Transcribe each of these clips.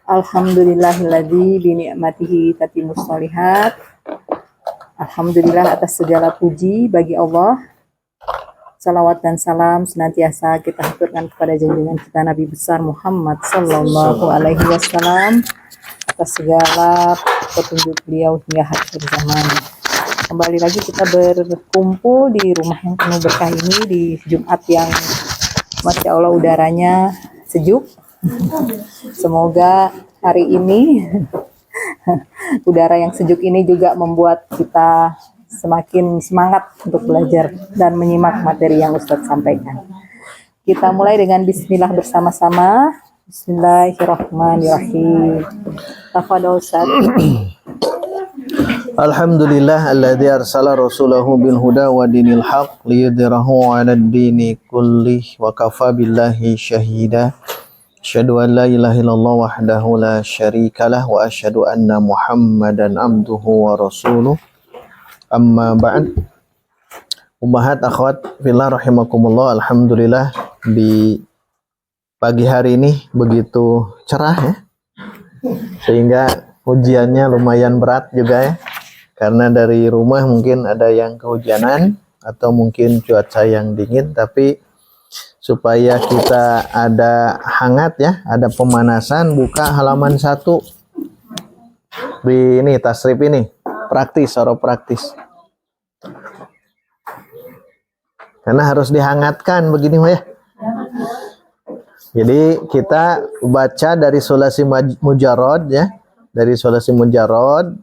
Alhamdulillahilladzi bi ni'matihi tatimmus shalihat. Alhamdulillah atas segala puji bagi Allah. Salawat dan salam senantiasa kita haturkan kepada junjungan kita Nabi besar Muhammad sallallahu alaihi wasallam atas segala petunjuk beliau hingga akhir zaman. Kembali lagi kita berkumpul di rumah yang penuh berkah ini di Jumat yang Masya Allah udaranya sejuk. Semoga hari ini udara yang sejuk ini juga membuat kita semakin semangat untuk belajar dan menyimak materi yang Ustadz sampaikan. Kita mulai dengan bismillah bersama-sama. Bismillahirrahmanirrahim. Tafadhol Ustadz. Alhamdulillah alladzi arsala rasulahu bil huda wa dinil haq liyudhhirahu 'alad dini kullih wa kafa billahi syahida. Asyhadu an la ilaha illallah wahdahu la syarikalah wa asyhadu anna Muhammadan abduhu wa rasuluh. Amma ba'd. Ummahat akhwat fillah rahimakumullah, alhamdulillah di pagi hari ini begitu cerah ya. Sehingga ujiannya lumayan berat juga ya. Karena dari rumah mungkin ada yang kehujanan atau mungkin cuaca yang dingin, tapi supaya kita ada hangat ya, ada pemanasan, buka halaman 1 di ini tasrif ini, praktis, sorof praktis. Karena harus dihangatkan begini ya. Jadi kita baca dari sulasi mujarrad ya. Dari sulasi mujarrad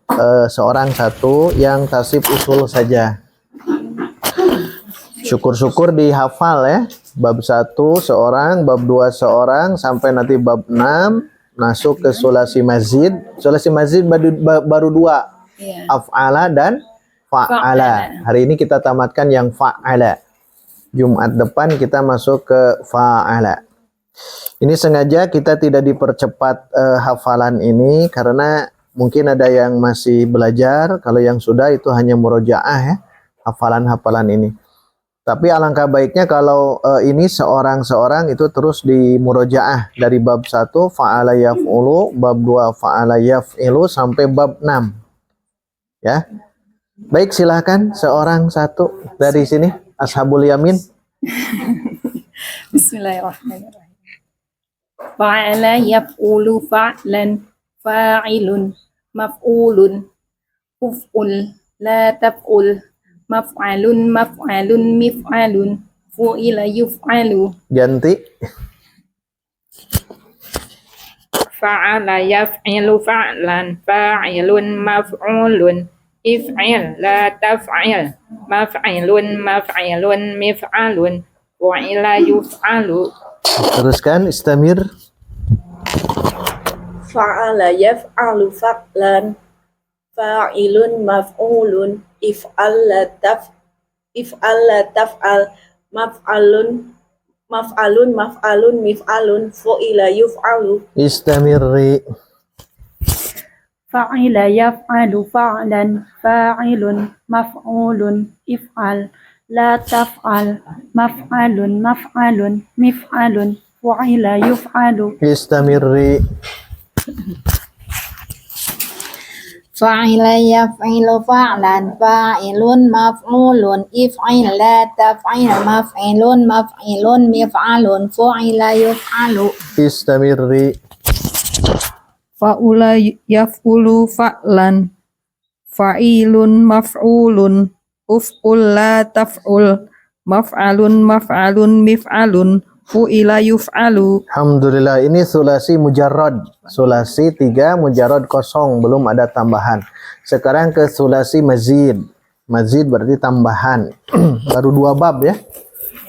seorang satu yang tasrif usul saja. Syukur-syukur dihafal ya. Bab 1 seorang, bab 2 seorang, sampai nanti bab 6 masuk ke sulasi mazid. Sulasi mazid baru 2. Af'ala dan fa'ala. Hari ini kita tamatkan yang fa'ala. Jumat depan kita masuk ke fa'ala. Ini sengaja kita tidak dipercepat hafalan ini karena mungkin ada yang masih belajar. Kalau yang sudah itu hanya murojaah ya, hafalan-hafalan ini. Tapi alangkah baiknya kalau ini seorang-seorang itu terus di murojaah dari bab 1 fa'ala yaf'ulu, bab 2 fa'ala yaf'ilu sampai bab 6. Ya. Baik, silakan seorang satu dari sini, ashabul yamin. Bismillahirrahmanirrahim. Fa'ala yaf'ulu fa'lan fa'ilun maf'ulun uf'ul la taf'ul maf'alun maf'alun mif'alun fu'ila yuf'alu. Ganti. Fa'ala yaf'ilu fa'lan fa'ilun maf'ulun if'il la taf'il maf'ilun maf'ilun mif'alun fu'ila yuf'alu. Teruskan, istamir. Fa'ala yaf'alu fa'lan fa'ilun maf'ulun if'al la taf'al maf'alun mif'alun fu'ila yuf'alu. Istamirri. Fa'ila yaf'alu fa'lan fa'ilun maf'ulun if'al la taf'al maf'alun maf'alun mif'alun fu'ila yuf'alu. Istamirri. Fa'ila yaf'ilu fa'lan fa'ilun maf'ulun if'il la taf'il maf'ilun maf'ilun mif'alun fu'ila yuf'alu. Istamirri. Fa'ula yaf'ulu fa'lan fa'ilun maf'ulun uf'ul la taf'ul maf'alun maf'alun mif'alun fu'ila yuf'alu. Alhamdulillah, ini sulasi mujarrad. Sulasi 3, mujarrad kosong, belum ada tambahan. Sekarang ke sulasi mazid. Mazid berarti tambahan. Baru 2 bab ya.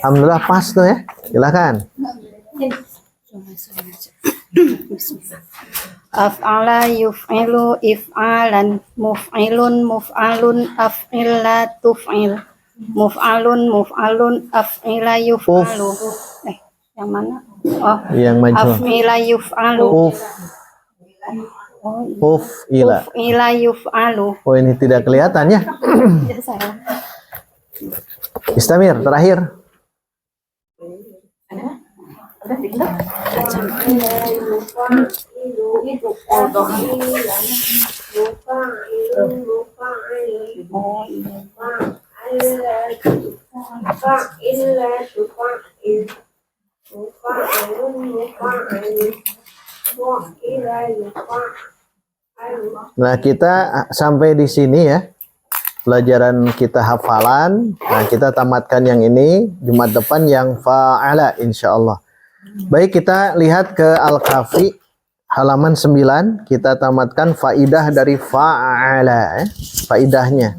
Alhamdulillah pas tuh ya. Silakan. Af'ala yuf'ilu if'alan muf'ilun muf'alun af'il la tuf'il muf'alun muf'alun af'ila yuf'alu. Yang mana? Oh, yang maju. af'ila yuf'alu. Uf'ila. Uf'ila yuf'alu. Oh, ini tidak kelihatan ya. Istamir, terakhir. Nah, kita sampai di sini ya. Pelajaran kita hafalan. Nah, kita tamatkan yang ini. Jumat depan yang fa'ala insyaallah. Baik, kita lihat ke Al-Kahfi halaman 9. Kita tamatkan faidah dari fa'ala. Faidahnya.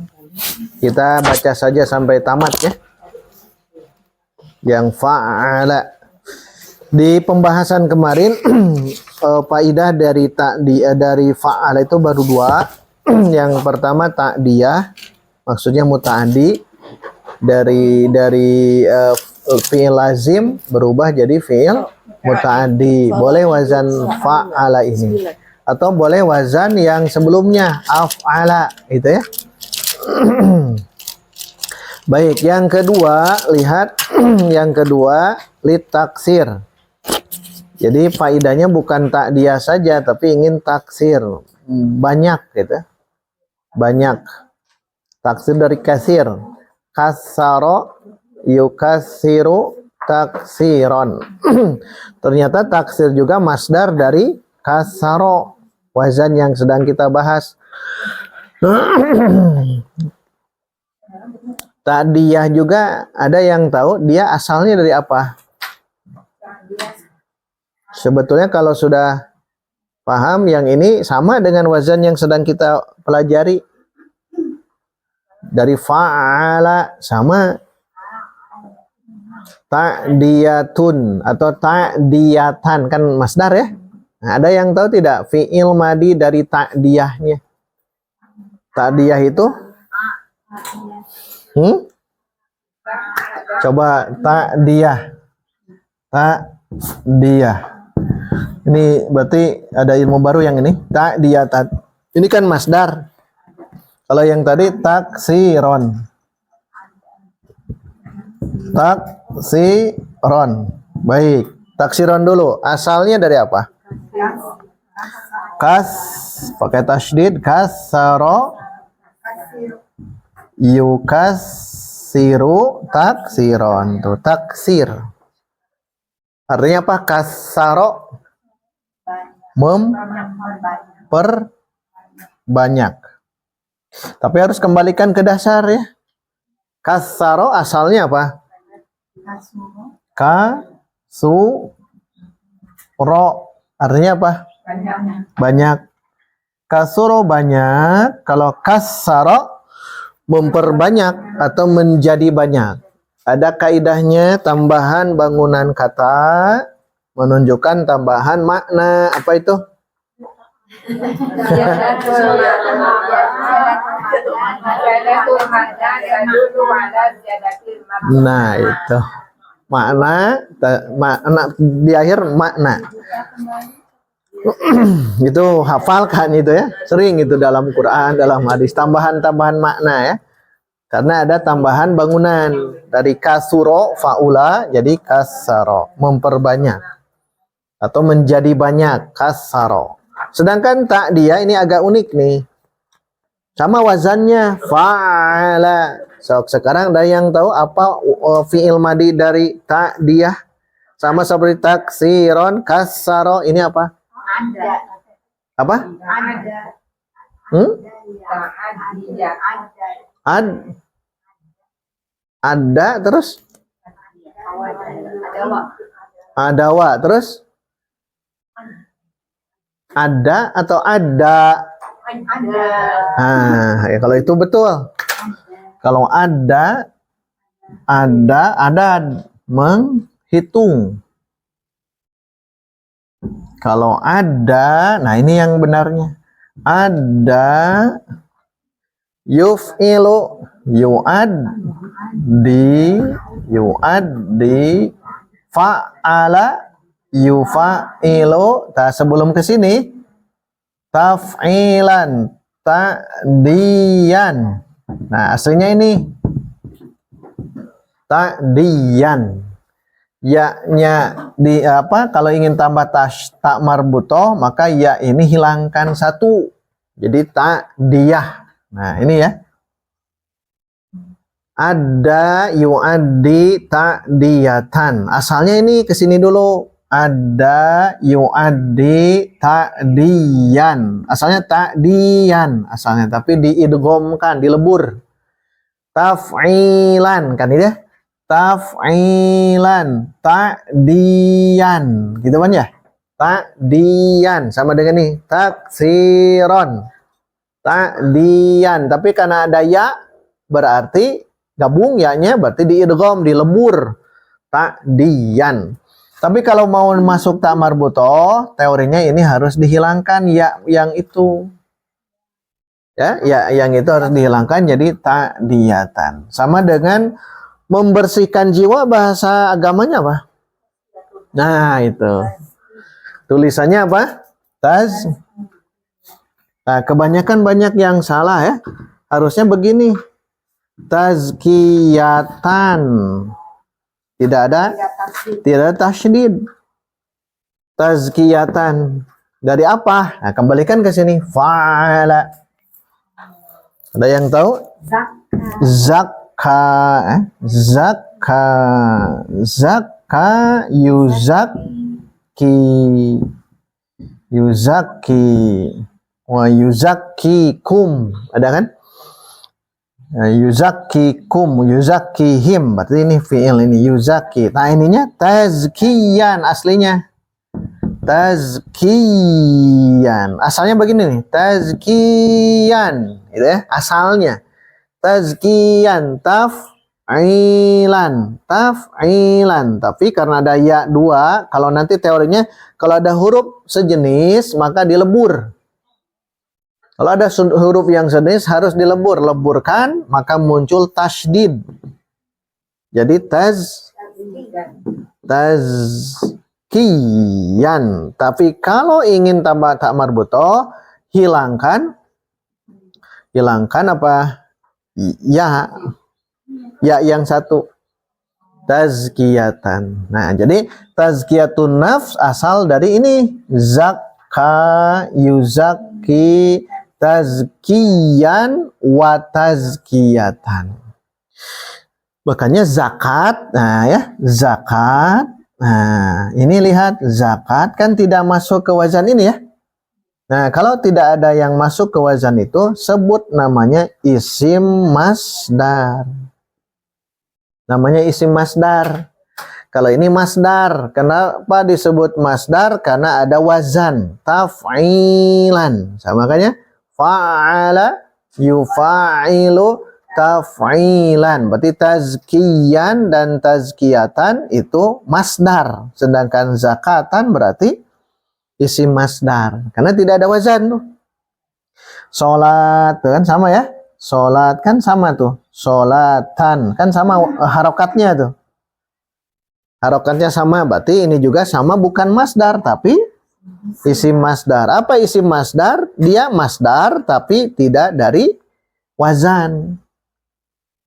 Kita baca saja sampai tamat ya. Yang fa'ala. Di pembahasan kemarin faidah dari dari fa'ala itu baru 2. Yang pertama ta'diyah, maksudnya muta'addi dari fi'il lazim berubah jadi fi'il muta'addi. Boleh wazan fa'ala ini atau boleh wazan yang sebelumnya af'ala itu ya. Baik, yang kedua lihat yang kedua litaksir. Jadi faidahnya bukan ta'diyah saja tapi ingin taksir, banyak gitu. Banyak. Taksir dari kasir. Kasaro yukasiru taksiron. Ternyata taksir juga masdar dari kasaro, wazan yang sedang kita bahas. Ta'diyah juga ada yang tahu dia asalnya dari apa? Sebetulnya kalau sudah paham yang ini sama dengan wazan yang sedang kita pelajari. Dari fa'ala sama. Ta'diyatun atau ta'diyatan kan masdar ya. Nah, ada yang tahu tidak fi'il madi dari ta'diyahnya? Ta'diyah itu? Coba ta'diyah. Ta'diyah. Ini berarti ada ilmu baru yang ini. Ta'diyatan. Ini kan masdar. Kalau yang tadi taksiron. Taksiron. Baik. Taksiron dulu. Asalnya dari apa? Kas. Pakai tasydid. Kasaro. Yukasiru. Taksiron. Tuh. Taksir. Artinya apa? Kasaro. Memperbanyak. Tapi harus kembalikan ke dasar ya. Kasaro asalnya apa? Kasuro. Artinya apa? Banyak. Kasuro banyak. Kalau kasaro memperbanyak atau menjadi banyak. Ada kaidahnya tambahan bangunan kata menunjukkan tambahan makna. Apa itu? Nah itu makna di akhir makna. Itu hafalkan itu ya, sering itu dalam Quran, dalam hadis, tambahan makna ya. Karena ada tambahan bangunan dari kasuro faula jadi kasaro, memperbanyak atau menjadi banyak, kasaro. Sedangkan ta'diyah ini agak unik nih. Sama wazannya fa'ala. So, sekarang ada yang tahu apa fi'il madi dari ta'diyah? Sama seperti taksiron, kasaro, ini apa? Ada. Apa? Ada terus? Adawa terus? Ada atau ada? Nah, ya kalau itu betul. Kalau ada menghitung. Kalau ada, nah ini yang benarnya. Ada yuf'ilu, yu'addi, fa'ala, yufa'ilu. Nah, sebelum ke sini taf'ilan, ta'diyan. Nah, aslinya ini ta'diyan. ya-nya di apa? Kalau ingin tambah tak marbutoh, maka ya ini hilangkan satu. Jadi ta'diyah. Nah, ini ya. Ada yu'addi ta'diyatan. Asalnya ini ke sini dulu. Ada yu'addi ta'diyan. Asalnya ta'diyan asalnya, tapi diidghamkan, dilebur. Taf'ilan kan ini ya. Taf'ilan, ta'diyan. Gitu kan ya? Ta'diyan sama dengan nih, taksiron. Ta'diyan, tapi karena ada ya berarti gabung ya-nya berarti diidgham, dilebur. Ta'diyan. Tapi kalau mau masuk tak marbutoh, teorinya ini harus dihilangkan ya yang itu. Ya, yang itu harus dihilangkan jadi ta'diyatan. Sama dengan membersihkan jiwa, bahasa agamanya apa? Nah, itu. Tulisannya apa? Nah, kebanyakan banyak yang salah ya. Harusnya begini. Tazkiyatan. Tidak ada tasydid. Tazkiyatan. Dari apa? Nah, kembalikan ke sini. Fa'ala. Ada yang tahu? Zakka. Zakka yuzakki wa yuzakkikum. Ada kan? Yuzakkikum, yuzakkihim, berarti ini fi'il ini yuzakki. Nah, ininya tazkiyan aslinya. Tazkiyan. Asalnya begini nih, tazkiyan, gitu ya, asalnya. Tazkiyan, taf'ilan. Tapi karena ada ya dua, kalau nanti teorinya kalau ada huruf sejenis maka dilebur. Kalau ada huruf yang sejenis harus dilebur, leburkan, maka muncul tasydid. Jadi tazkiyan. Tapi kalau ingin tambah tak marbutoh, hilangkan apa? Ya yang satu. Tazkiyatan. Nah, jadi tazkiyatun nafs asal dari ini. Zakka, yuzakki, tazkiyan wa tazkiyatan. Makanya zakat, nah ya, zakat. Nah, ini lihat, zakat kan tidak masuk ke wazan ini ya. Nah, kalau tidak ada yang masuk ke wazan itu, sebut namanya isim masdar. Namanya isim masdar. Kalau ini masdar, kenapa disebut masdar? Karena ada wazan, taf'ilan. Sama makanya fa'ala yufa'ilu taf'ilan. Berarti tazkiyan dan tazkiyatan itu masdar. Sedangkan zakatan berarti isim masdar. Karena tidak ada wazan tuh. Sholat kan sama ya. Sholat kan sama tuh. Sholatan kan sama harokatnya tuh. Harokatnya sama, berarti ini juga sama, bukan masdar tapi isim masdar. Apa isim masdar? Dia masdar tapi tidak dari wazan.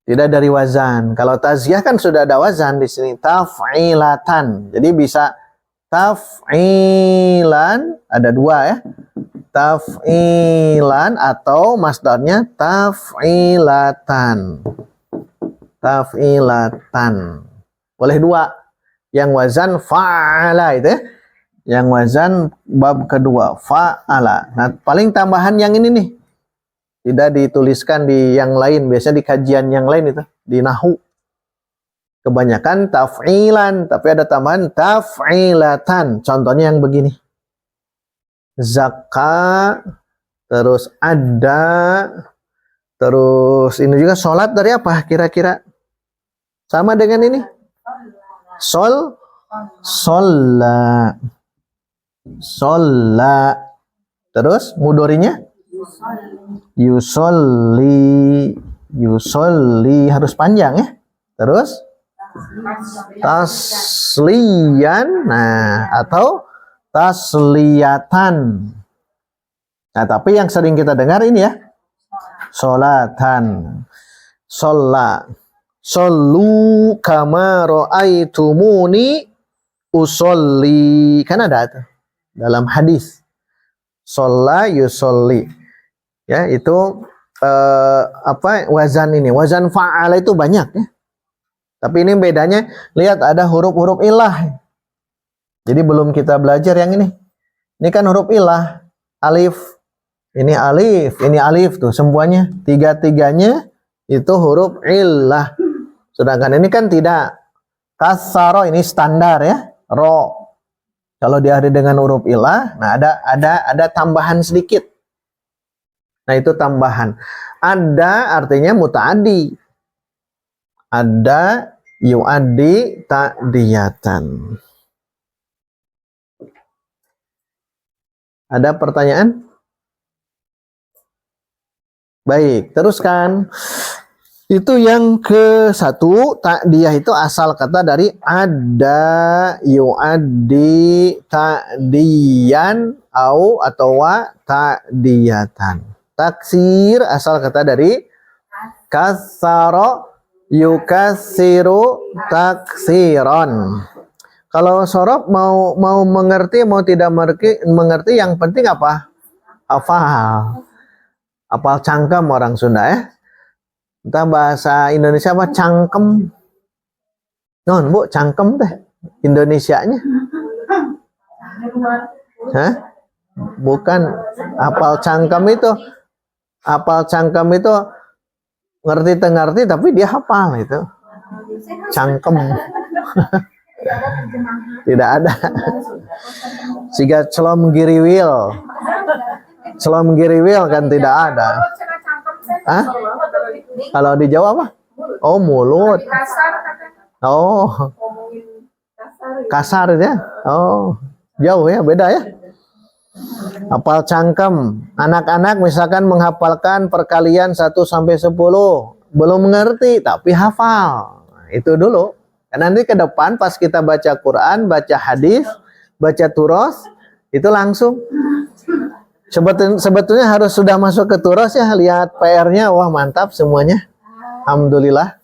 Tidak dari wazan. Kalau tazkiyah kan sudah ada wazan di sini, taf'ilatan. Jadi bisa taf'ilan, ada dua ya. Taf'ilan atau masdarnya taf'ilatan. Taf'ilatan. Boleh dua. Yang wazan fa'ala itu ya. Yang wazan bab kedua fa'ala. Nah, paling tambahan yang ini nih. Tidak dituliskan di yang lain, biasanya di kajian yang lain itu, di nahwu. Kebanyakan taf'ilan, tapi ada tambahan taf'ilatan. Contohnya yang begini. Zakka, terus ada, terus ini juga sholat dari apa kira-kira? Sama dengan ini. Sholla. Terus mudorinya yusolli harus panjang ya. Terus tasliyan, nah atau tasliyatan. Nah, tapi yang sering kita dengar ini ya, sholatan, sholla. Shollu kama ra'aitumuni usolli. Kan ada tuh dalam hadis. Sholla yusolli. Ya, itu wazan ini. Wazan fa'ala itu banyak ya. Tapi ini bedanya, lihat ada huruf-huruf ilah. Jadi belum kita belajar yang ini. Ini kan huruf ilah. Alif. Ini alif tuh semuanya. Tiga-tiganya itu huruf ilah. Sedangkan ini kan tidak. Kasaro ini standar ya. Ro. Kalau diakhiri dengan huruf ilah, nah ada tambahan sedikit. Nah itu tambahan. Ada artinya muta'addi. Ada yu'addi ta'diyatan. Ada pertanyaan? Baik, teruskan. Itu yang ke satu, ta'diyah itu asal kata dari ada, yu'addi, ta'diyan, atau wa ta'diyatan. Taksir asal kata dari kasaro, yukassiru, taksiron. Kalau sorob mau mengerti, mau tidak mengerti, yang penting apa? Hafal. Hafal cangkem orang Sunda ya. Entah bahasa Indonesia apa cangkem. Non Bu, cangkem teh Indonesianya. Hah? Bukan hafal cangkem itu. Hafal cangkem itu ngerti tapi dia hafal itu. Cangkem. Tidak ada. Siga celom giriwil. Celom giriwil kan tidak ada. Hah? Kalau di Jawa apa? Oh, mulut. Oh. Kasar ya? Oh. Jauh ya, beda ya. Hafal cangkem. Anak-anak misalkan menghafalkan perkalian 1 sampai 10, belum mengerti tapi hafal. Itu dulu. Nanti ke depan pas kita baca Quran, baca hadis, baca turos, itu langsung. Sebetulnya harus sudah masuk ke turos ya, lihat PR-nya, wah mantap semuanya. Alhamdulillah.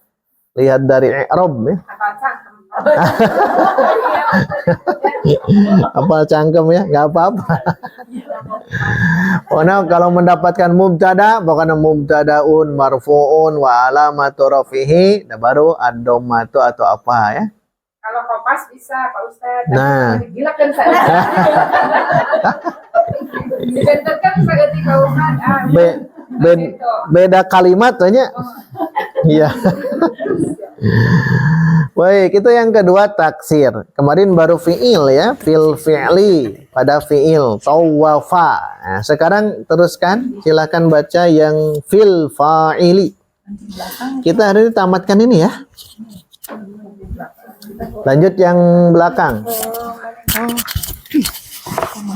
Lihat dari i'rab ya. Apal cangkem ya, nggak apa-apa. Pokoknya kalau mendapatkan mubtada, pokoknya mubtadaun marfuun wa alamatu rafihi, baru ad-dhammatu atau apa ya. Kalau kopas bisa Pak Ustadz. Nah. Gila kan saya. Dibentukkan seperti Pak Ustadz. Beda kalimat aja. Iya. Baik, itu yang kedua taksir. Kemarin baru fi'il ya, fil fi'li pada fi'il tawafa. Nah, sekarang teruskan, silakan baca yang fil fa'ili. Kita hari ini tamatkan ini ya. Lanjut yang belakang.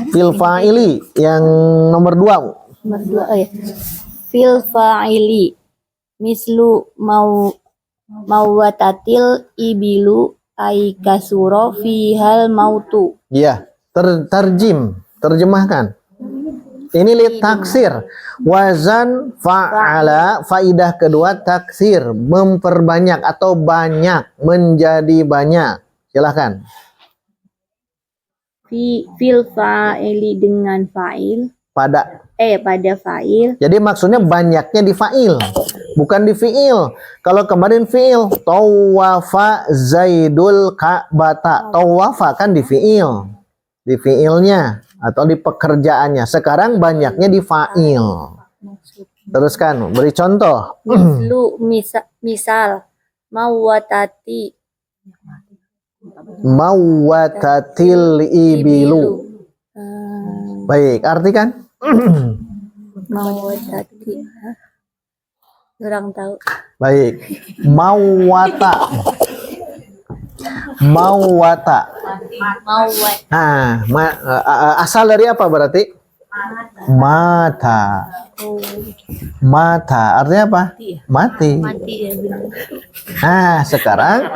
Fil fa'ili yang nomor 2. Nomor 2 ya. Fil fa'ili mislu mawatatil ibilu ay kasuro fihal mautu. Iya, terjemahkan. Ini lihat taksir. Wazan fa'ala, faidah kedua taksir, memperbanyak atau banyak, menjadi banyak. Silahkan. Fil fa'ili dengan fa'il. Pada fa'il. Jadi maksudnya banyaknya di fa'il, bukan di fi'il. Kalau kemarin fi'il, tawafa zaidul ka'bata. Tawafa kan di fi'il. Di fi'ilnya atau di pekerjaannya. Sekarang banyaknya di fa'il. Teruskan, beri contoh. Misal Mawatatil ibilu. Baik, artikan. Mawatati. Kurang tahu. Baik. Mawata. Nah, asal dari apa berarti? Mata. Artinya apa? Mati. Ya, benar. Nah, sekarang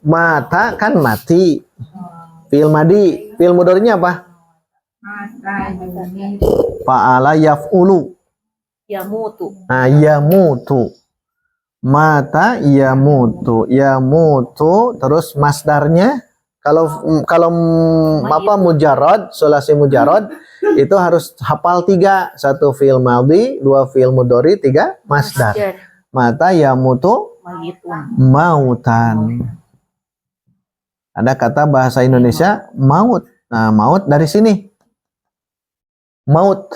mata kan mati. Fi'il madi, fi'il mudhari'nya apa? Fa'ala yaf'ulu. Yamutu. Nah, yamutu. Mata yamutu, yamutu terus masdarnya kalau apa mujarrad, sulasi mujarrad itu harus hafal 3, 1 fi'il madhi, 2 fi'il mudhari, 3 masdar. Mata yamutu mautan. Ada kata bahasa Indonesia maut. Nah, maut dari sini. Maut.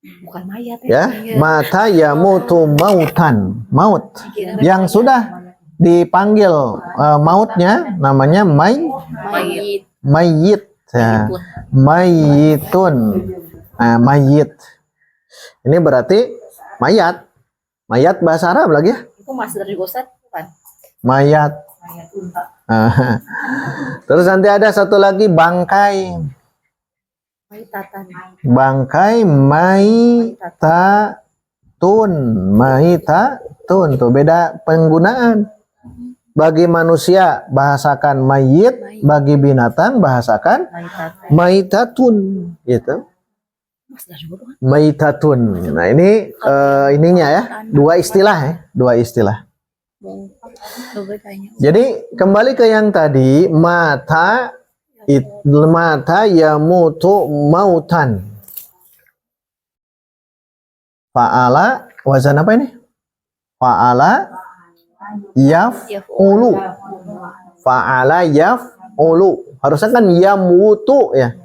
Bukan mayat Ya, mata yamutu mautan, maut. Yang sudah dipanggil mautnya namanya Mayit. mayit. Ya. Mayitun. Nah, mayit. Ini berarti mayat. Mayat bahasa Arab lagi ya. Itu masdar juga Ustaz, bukan? Mayat. Terus nanti ada satu lagi bangkai. Maitatan. Bangkai maitatun. Maitatun tuh beda penggunaan. Bagi manusia bahasakan mayit, bagi binatang bahasakan maitatun gitu. Masdar juga bukan? Maitatun. Nah, ini ininya ya, dua istilah. Jadi kembali ke yang tadi, mata yamutu mautan. Fa'ala wazan apa ini? Fa'ala yaf'ulu. Fa'ala yaf'ulu. Harusnya kan yamutu ya.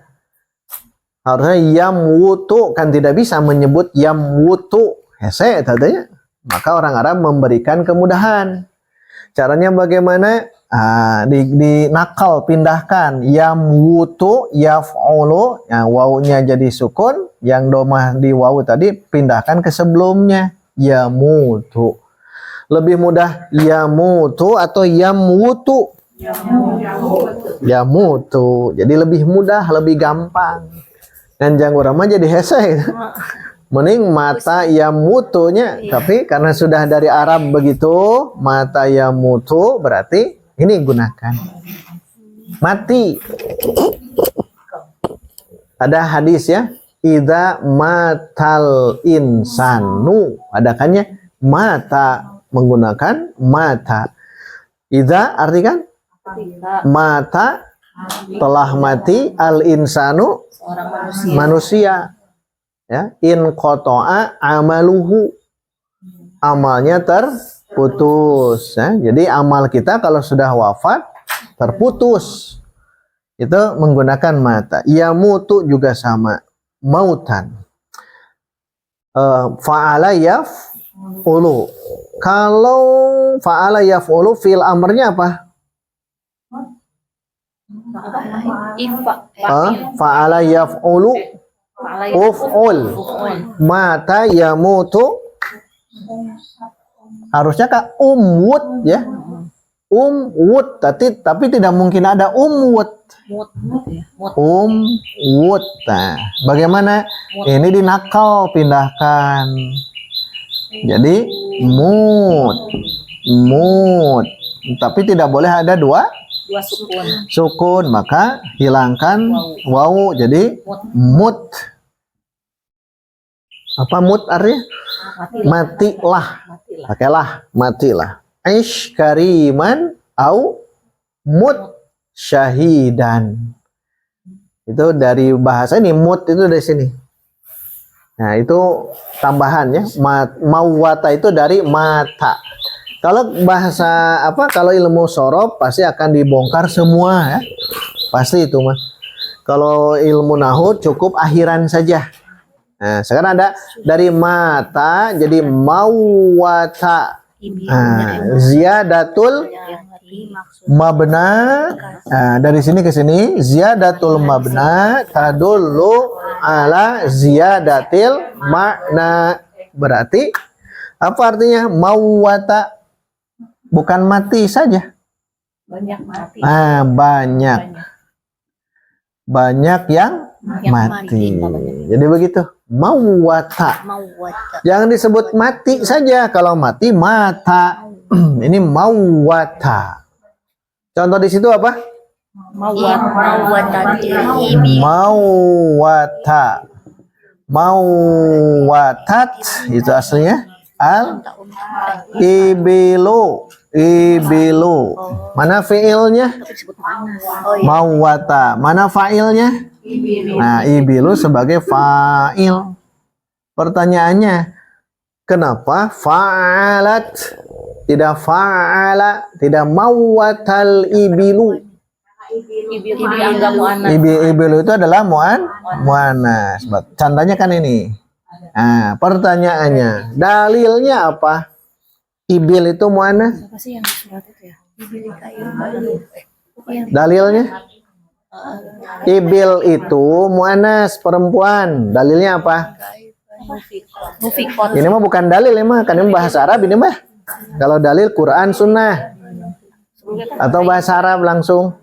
Harusnya yamutu, kan tidak bisa menyebut yamutu. Hese tadinya. Maka orang Arab memberikan kemudahan. Caranya bagaimana? Di nakal pindahkan yamutu yaf'ulu, wawunya jadi sukun, yang domah di wawu tadi pindahkan ke sebelumnya yamutu. Lebih mudah yamutu atau yamutu? Yamutu. Jadi lebih mudah, lebih gampang. Dan jangan urama jadi hese. Mending mata yamutunya, tapi karena sudah dari Arab begitu, mata yamutu berarti ini gunakan mati. Ada hadis ya, idza matal insanu, adakannya mata, menggunakan mata. Idza artikan mata, telah mati, al insanu manusia. Ya, in qata'a amaluhu, amalnya terputus ya. Jadi amal kita kalau sudah wafat terputus itu menggunakan mata. Yamutu juga sama, mautan. Fa'ala yaf'ulu. Kalau fa'ala yaf'ulu fi'il amrnya apa? Fa'ala yaf'ulu uf'ul. Mata yamutu harusnya kak umwut ya. Umwut, tapi tidak mungkin ada umwut. Umwut. Nah, bagaimana? Ini dinakal, pindahkan. Jadi mut. Tapi tidak boleh ada dua sukun, maka hilangkan wawu jadi mut. Apa mut artinya? Matilah. Pakailah matilah. Aish kariman au mut syahidan. Itu dari bahasa ini, mut itu dari sini. Nah, itu tambahan ya. Mawata itu dari mata. Kalau bahasa kalau ilmu sorof pasti akan dibongkar semua ya. Pasti itu mah. Kalau ilmu nahwu cukup akhiran saja. Nah, sekarang ada dari mata jadi mawata. Ziyadatul mabna. Dari sini ke sini ziyadatul mabna tadullu ala ziyadatil makna. Berarti apa artinya mawata? Bukan mati saja. Banyak mati. Banyak yang mati. Jadi begitu. Mawata. Jangan disebut mati saja. Kalau mati mata. Ini mawata. Contoh di situ apa? Mawata. Mawatat itu aslinya ibilu. Ibilu. Mana fiilnya? Mawata. Mana fa'ilnya? Nah, ibilu sebagai fa'il. Pertanyaannya, kenapa fa'alat tidak fa'ala, tidak mawatal ibilu? Ibilu itu adalah muannas. Contohnya kan ini. Nah, pertanyaannya, dalilnya apa? Ibil itu muannas? Dalilnya? Ibil itu muannas, perempuan. Dalilnya apa? Ini mah bukan dalil, ini mah kan ini bahasa Arab ini mah. Kalau dalil Quran Sunnah atau bahasa Arab langsung.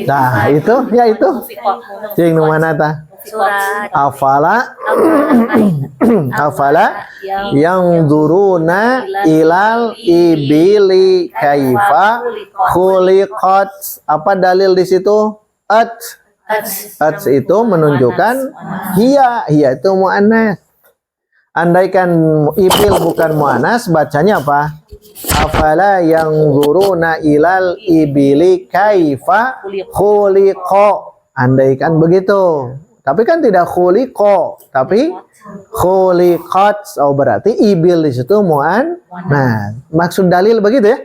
Nah itu, ya itu. Yang mana ta? Afala, afala yang duruna ilal ibili kaifa khuliqat. Apa dalil di situ? At itu menunjukkan hiya itu muannas. Andaikan ibil bukan muannas, bacanya apa? Afala yang zuruna ilal ibili kaifa khuliqa. Andaikan begitu. Tapi kan tidak khuliqa, tapi khuliqat. Oh, berarti ibil di situ muan. Nah, maksud dalil begitu ya?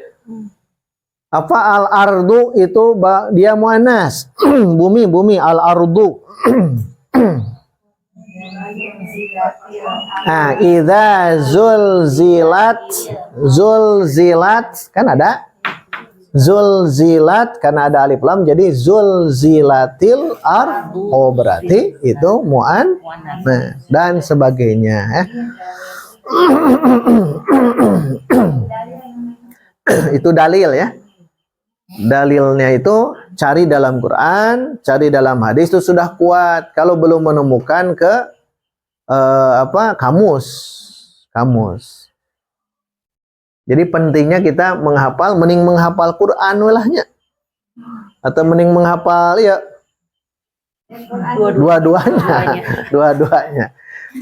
Apa al-ardu itu dia muannas. Bumi al-ardu. Nah, idza zulzilat kan ada zulzilat karena ada alif lam jadi zulzilatil ard. Oh, berarti itu muan. Nah, dan sebagainya ya. Itu dalil ya. Dalilnya itu cari dalam Quran, cari dalam hadis itu sudah kuat. Kalau belum menemukan ke kamus. Jadi pentingnya kita menghafal, mending menghafal Quran walahnya. Atau mending menghafal ya dua-duanya.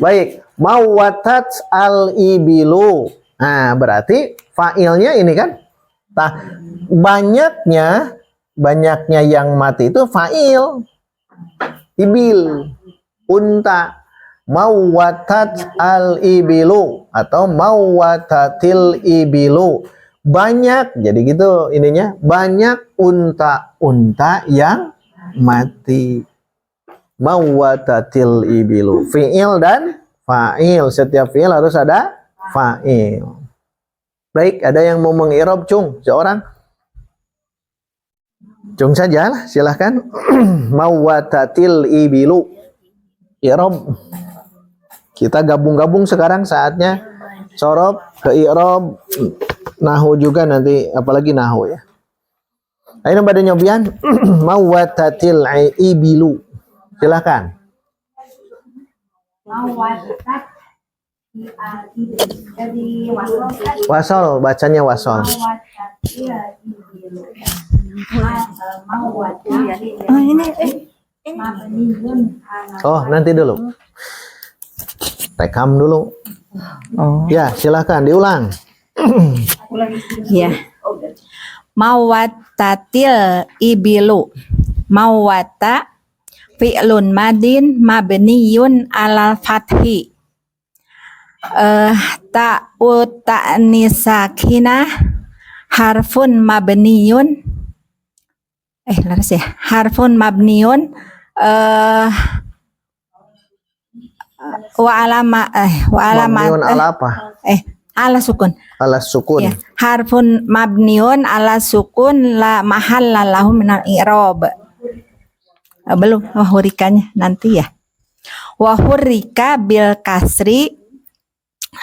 Baik, mawatat al-ibilu. Nah, berarti fa'ilnya ini kan. Nah, banyaknya yang mati itu fa'il. Ibil, unta. Mawatat al-ibilu atau mawatatil ibilu. Banyak, jadi gitu ininya. Banyak unta-unta yang mati. Mawatatil ibilu. Fi'il dan fa'il. Setiap fi'il harus ada fa'il. Baik, ada yang mau mengirob Cung? Seorang? Cung saja lah, silahkan. Mawatatil ibilu. Irob. Kita gabung-gabung sekarang saatnya sorob ke irob, nahu juga nanti, apalagi nahu ya. Ayo pada nyobian. Mawatatil ibilu. Silakan. Wasol, bacanya wasol. Oh, nanti dulu. Rekam dulu. Oh. Ya, silakan diulang. Ya. Mawatatil ibilu. Mawata fi'lun madin mabniyun alal fathi. Ta'u ta'nis sakinah harfun mabniyun. Laras ya. Harfun mabniyun wa alamat ala apa? Ala sukun. Ala sukun. Ya. Harfun mabniun ala sukun la mahalla lahu minal i'rab. Belum hurikanya nanti ya. Wa hurrika bil kasri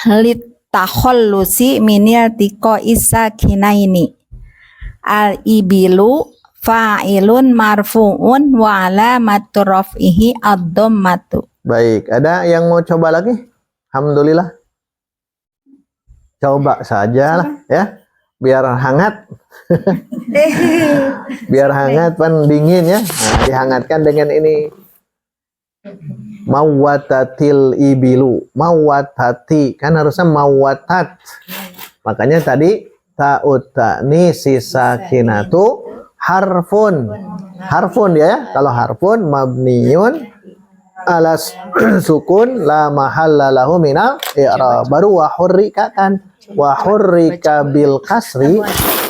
litakhallusi minil tiqo isa kinaini. Al ibilu fa'ilun marfu'un wa alamatu raf'ihi ad-dhammatu. Baik, ada yang mau coba lagi? Alhamdulillah. Coba saja lah ya, biar hangat. Biar hangat, kan dingin ya. Nah, dihangatkan dengan ini. Mawatatil ibilu. Mawatati. Kan harusnya mawatat. Makanya tadi ta'ut ta'nisi sakinatu harfun. Harfun ya. Kalau harfun mabniyun alas sukun la mahalla lahu minal i'rab. Baru wa hurrika kan. Wa hurrika bil kasri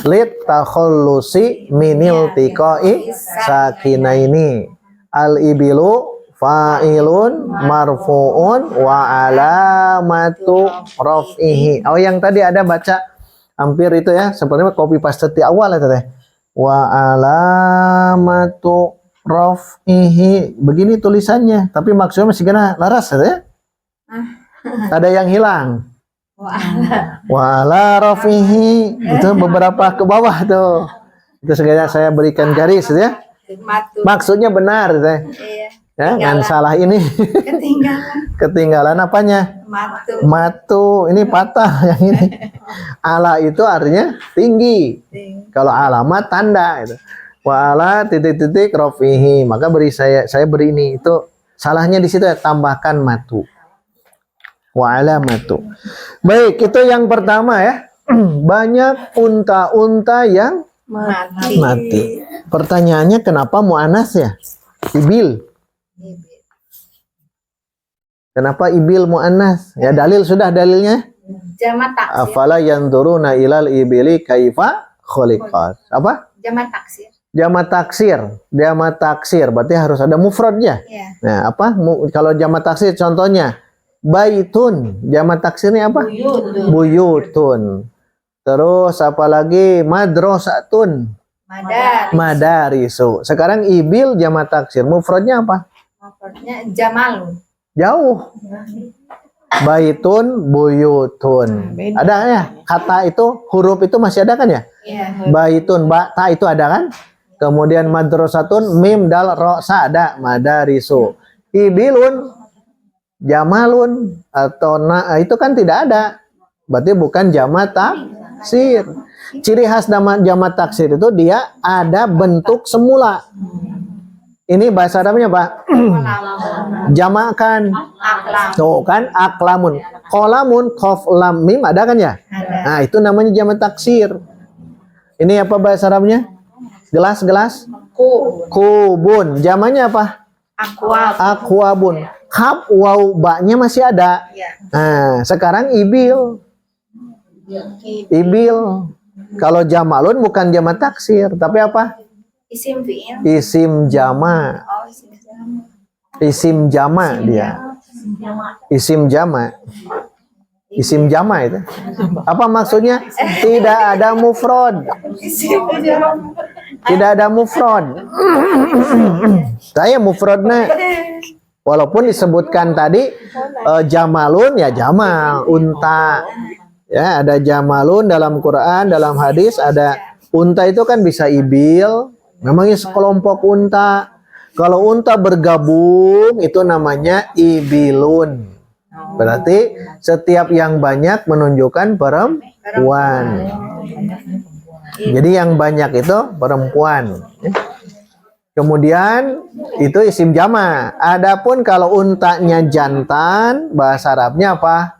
lit takhallusi minil tiqai sakinaini. Al ibilu fa'ilun marfu'un wa alamatu raf'ihi. Oh, yang tadi ada baca hampir itu ya, sepertinya copy paste di awal ya teh. Wa alamatu raf'ihi. Begini tulisannya, tapi maksudnya masih kena laras ya. Ada yang hilang. Wa ala raf'ihi. Itu beberapa ke bawah tuh. Itu sengaja saya berikan garis ya. Maksudnya benar teh. Ya, kan salah ini. Ketinggalan apanya? Matu. Ini patah yang ini. Ala itu artinya tinggi. Kalau alamat tanda itu. Wa ala titik-titik rafihi. Maka saya beri ini. Itu salahnya di situ ya, tambahkan matu. Wa ala matu. Baik, itu yang pertama ya. Banyak unta-unta yang mati. Pertanyaannya kenapa mu'anas ya? Ibil. Kenapa ibil mu'annas? Ya dalil sudah dalilnya. Jamak taksir. Afala yanzuruna ilal ibili kaifa khuliqat. Apa? Jamak taksir. Jamak taksir. Jamak taksir berarti harus ada mufradnya. Iya. Nah, apa? Kalau jamak taksir contohnya baitun. Jamak taksirnya apa? Buyutun. Terus apa lagi? Madrasatun. Madarisu. Sekarang ibil jamak taksir. Mufradnya apa? Mufradnya jamalun. Jauh. Baitun, buyutun. Ada ya? Kata itu, huruf itu masih ada kan ya? Iya. Baitun, ta itu ada kan? Kemudian madrasatun, mim, dal, ro, sa ada. Madarisu. Ibilun, jamalun, atau itu kan tidak ada. Berarti bukan jamak taksir. Ciri khas jamak taksir itu dia ada bentuk semula. Ini bahasa Arabnya Pak. Jamakan. Tuh kan aklamun. Qalamun qaf lam mim ada kan ya? Nah, itu namanya jamak taksir. Ini apa bahasa Arabnya? Gelas. Kubun. Jamaknya apa? Akwabun. Kaf waw ba-nya masih ada. Nah, sekarang ibil. Kalau jamalun bukan jamak taksir, tapi apa? Isim fi'il. Isim jama. Isim jama dia. Isim jama. Isim jama itu. Apa maksudnya? Tidak ada mufrad. Tidak ada mufrad. Saya mufradnya. Walaupun disebutkan tadi jamalun ya jamal, unta. Ya, ada jamalun dalam Quran, dalam hadis ada unta itu kan bisa ibil. Memangnya sekelompok unta. Kalau unta bergabung itu namanya ibilun. Berarti setiap yang banyak menunjukkan perempuan. Jadi yang banyak itu perempuan. Kemudian itu isim jama. Adapun kalau untanya jantan, bahasa Arabnya apa?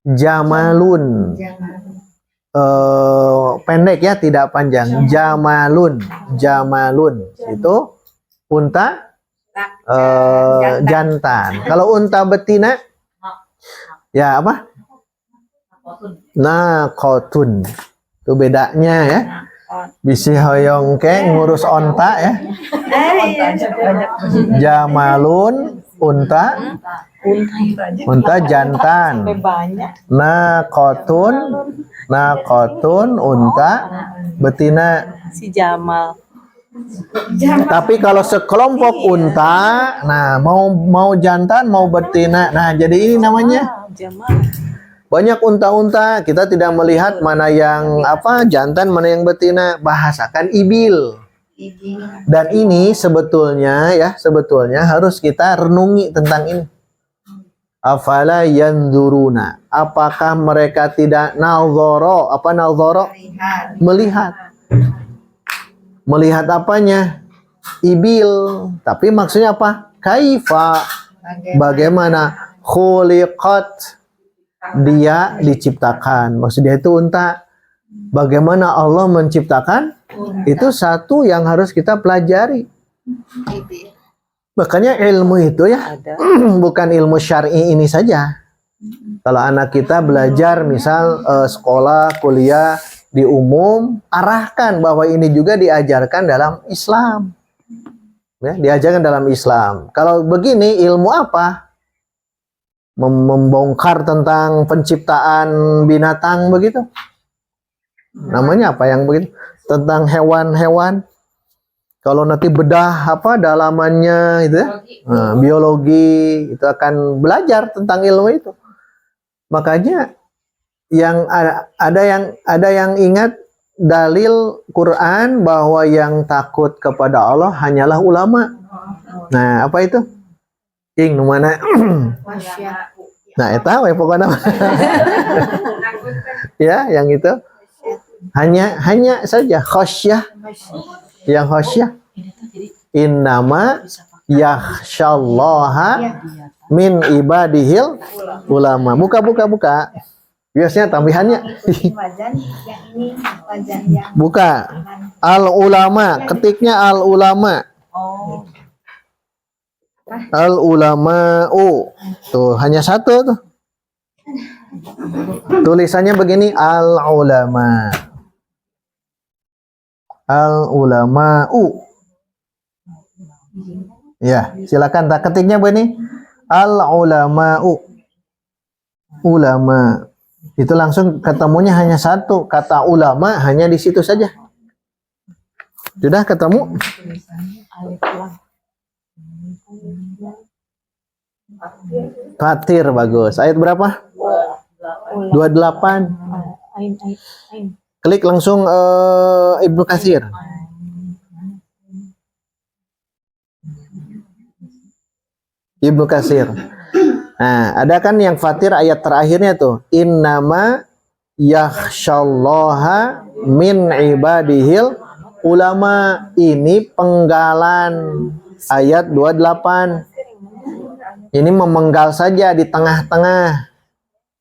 Jamalun. Pendek ya, tidak panjang. Jamalun itu unta jantan. Kalau unta betina ya apa? Naqatun. Itu bedanya ya. Bisi hoyong ke ngurus onta ya. Jamalun unta jantan. Naqatun unta betina. Si Jamal. Tapi kalau sekelompok unta, nah mau jantan mau betina, nah jadi ini namanya banyak unta-unta. Kita tidak melihat mana yang apa jantan, mana yang betina. Bahasakan ibil. Dan ini sebetulnya harus kita renungi tentang ini. Afala yanzuruna. Apakah mereka tidak nazara? Apa nazara? Melihat. Melihat apanya? Ibil. Tapi maksudnya apa? kaifa, bagaimana, khuliqat, dia diciptakan. Maksudnya itu unta. Bagaimana Allah menciptakan, itu satu yang harus kita pelajari. Makanya ilmu itu ya bukan ilmu syar'i ini saja. Kalau anak kita belajar misal sekolah, kuliah di umum, arahkan bahwa ini juga diajarkan dalam Islam. Ya, diajarkan dalam Islam. Kalau begini ilmu apa? Membongkar tentang penciptaan binatang begitu. Namanya apa yang begitu? Tentang hewan-hewan. Kalau nanti bedah apa dalamannya itu ya, biologi itu akan belajar tentang ilmu itu. Makanya yang ada yang ingat dalil Quran bahwa yang takut kepada Allah hanyalah ulama. Nah, apa itu? Ing mana? Nah, itu apa pokoknya? Ya, yang itu. Hanya saja khasyah. Yang khasyah. Innama yakhsyallaha min ibadihil ulama. Buka. Biasanya tambahannya. Buka. Al ulama, ketiknya al ulama. Al ulama. Tuh, hanya satu tuh. Tulisannya begini, al ulama. Al ulama. Ya, silakan tak ketiknya begini. Al ulama. Ulama. Itu langsung ketemunya hanya satu. Kata ulama hanya di situ saja. Sudah ketemu? Fatir, bagus. Ayat berapa? 28. Klik langsung Ibnu Katsir. Ibnu Katsir. Nah, ada kan yang Fatir ayat terakhirnya tuh. Innama yakhsyallaha min ibadihil ulama. Ini penggalan ayat 28. Ini memenggal saja di tengah-tengah.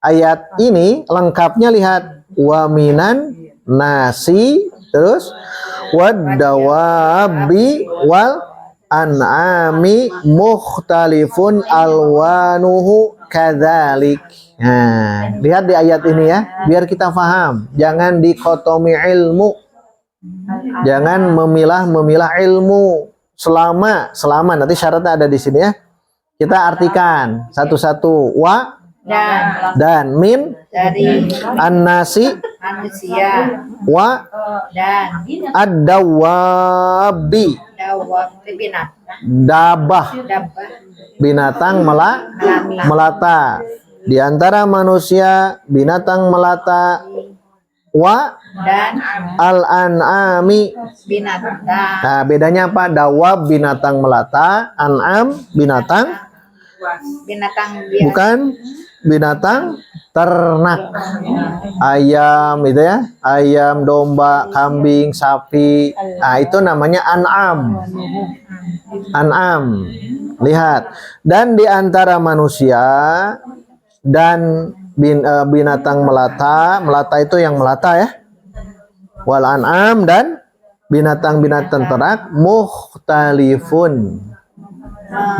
Ayat ini lengkapnya lihat. Wa minan nasi, terus wadawabi wal an'ami mukhtalifun alwanuhu kadzalik. Nah, lihat di ayat ini ya, biar kita paham. Jangan dikotomi ilmu. Jangan memilah ilmu. Selama nanti syaratnya ada di sini ya. Kita artikan satu-satu. Wa dan min Dari an-nasi manusia wa dan ad-dawabi binatang. dabah binatang melata. Di antara manusia binatang melata. Wa Dan al-an'ami. binatang. Nah, bedanya apa? Dawab binatang melata, an'am binatang Biasa. bukan binatang ternak. Ayam itu ya, ayam, domba, kambing, sapi. Nah, itu namanya an'am. An'am. Lihat. Dan di antara manusia dan binatang melata itu yang melata ya. Wal an'am dan binatang-binatang ternak mukhtalifun.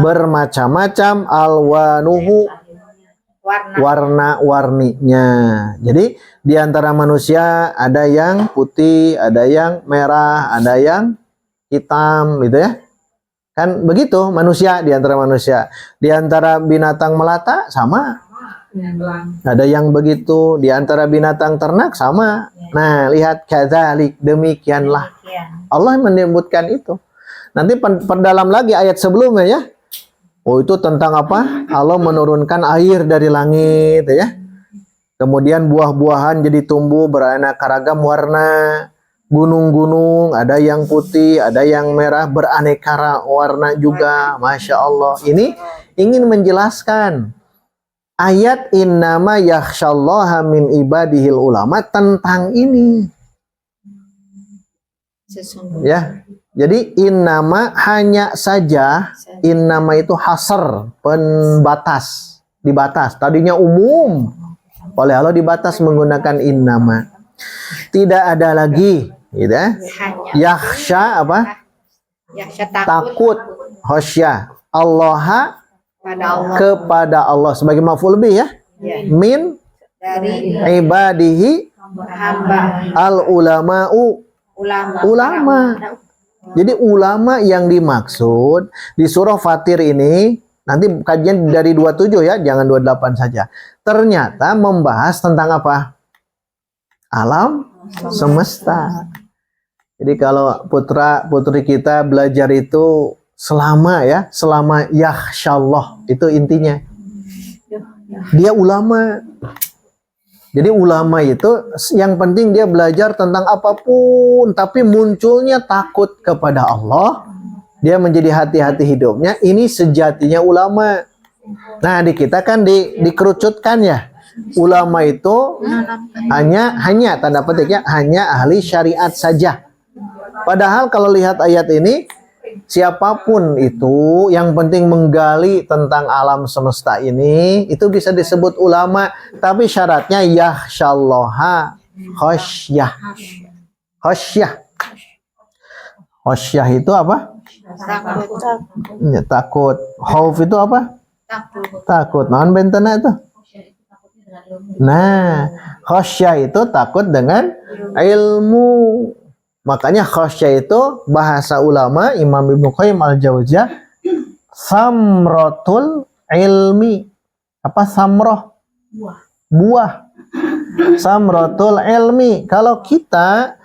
Bermacam-macam alwanuhu warna-warninya. Jadi di antara manusia ada yang putih, ada yang merah, ada yang hitam gitu ya. Kan begitu manusia di antara manusia. Di antara binatang melata sama. Ada yang begitu, di antara binatang ternak sama. Nah, lihat kadzalik, demikianlah. Allah menyebutkan itu. Nanti perdalam lagi ayat sebelumnya ya. Oh, itu tentang apa? Allah menurunkan air dari langit ya. Kemudian buah-buahan jadi tumbuh beraneka ragam warna. Gunung-gunung ada yang putih, ada yang merah, beraneka warna juga. Masya Allah. Ini ingin menjelaskan ayat innama yakhsyallaha min ibadihil ulama tentang ini. Ya. Jadi innama hanya saja, innama itu hasr, pembatas, dibatas. Tadinya umum, oleh Allah dibatas menggunakan innama. Tidak ada lagi, gitu ya. Hanya. Yakhsha apa? Yakhsha Takut, khosya. Allah pada Allah. kepada Allah sebagai maf'ul bih ya. Ya. Min Dari ibadihi hamba al ulama'u, ulama. ulama. Jadi ulama yang dimaksud di surah Fatir ini, nanti kajian dari 27 ya, jangan 28 saja. Ternyata membahas tentang apa? Alam semesta. Jadi kalau putra putri kita belajar itu selama yakhsyallah, itu intinya. Dia ulama. Jadi ulama itu yang penting dia belajar tentang apapun, tapi munculnya takut kepada Allah, dia menjadi hati-hati hidupnya. Ini sejatinya ulama. Nah, di kita kan dikerucutkan ya. Ulama itu hanya tanda petik ya, hanya ahli syariat saja. Padahal kalau lihat ayat ini, siapapun itu yang penting menggali tentang alam semesta ini, itu bisa disebut ulama. Tapi syaratnya yakhsyallaha khosyah. Khosyah. Khosyah itu apa? Takut. Ya, takut. Khauf itu apa? Takut. Takut. Naon bentena itu? Nah, khosyah itu takut dengan ilmu. Makanya khosyah itu bahasa ulama Imam Ibnu Qayyim al-Jauziyah samratul ilmi. Apa samroh? Buah. Samratul ilmi. Kalau kita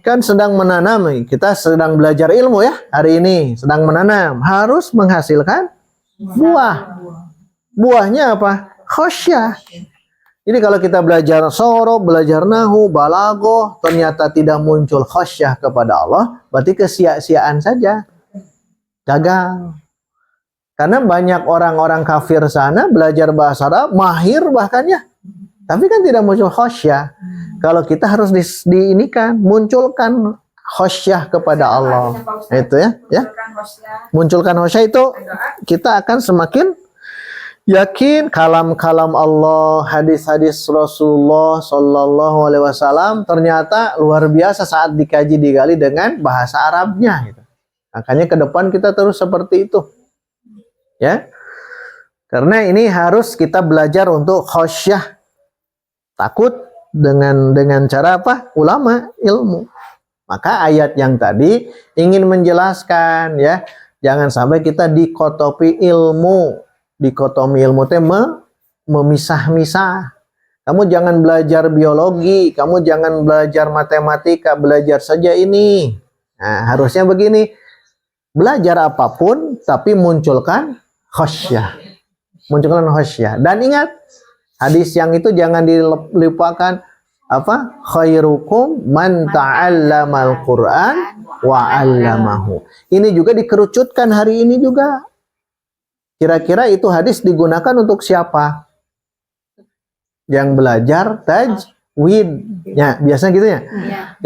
kan sedang menanam, kita sedang belajar ilmu ya, hari ini sedang menanam, harus menghasilkan buah. Buahnya apa? Khosyah. Jadi kalau kita belajar sorob, belajar nahu, balagoh, ternyata tidak muncul khosyah kepada Allah, berarti kesia-siaan saja. Gagal. Karena banyak orang-orang kafir sana belajar bahasa Arab, mahir bahkan ya. Tapi kan tidak muncul khosyah. Kalau kita harus diinikan, munculkan khosyah kepada Allah. Itu ya. Munculkan khosyah itu, kita akan semakin yakin kalam-kalam Allah, hadis-hadis Rasulullah Sallallahu Alaihi Wasallam ternyata luar biasa saat dikaji digali dengan bahasa Arabnya. Gitu. Makanya ke depan kita terus seperti itu, ya. Karena ini harus kita belajar untuk khosyah, takut dengan cara apa? Ulama, ilmu. Maka ayat yang tadi ingin menjelaskan ya, jangan sampai kita dikotopi ilmu. Dikotomi ilmu tema memisah-misah. Kamu jangan belajar biologi, kamu jangan belajar matematika, belajar saja ini. Nah, harusnya begini. Belajar apapun tapi munculkan khosyah. Munculkan khosyah. Dan ingat, hadis yang itu jangan dilupakan apa? Khairukum man ta'allamal Qur'an wa 'allamahu. Ini juga dikerucutkan hari ini juga. Kira-kira itu hadis digunakan untuk siapa? Yang belajar tajwid. Ya, biasanya gitu ya.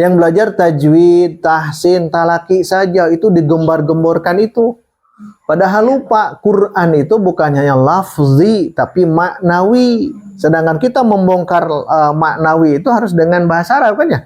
Yang belajar tajwid, tahsin, talaki saja itu digembar-gemborkan itu. Padahal lupa Quran itu bukan hanya lafzi tapi maknawi. Sedangkan kita membongkar maknawi itu harus dengan bahasa Arab kan ya?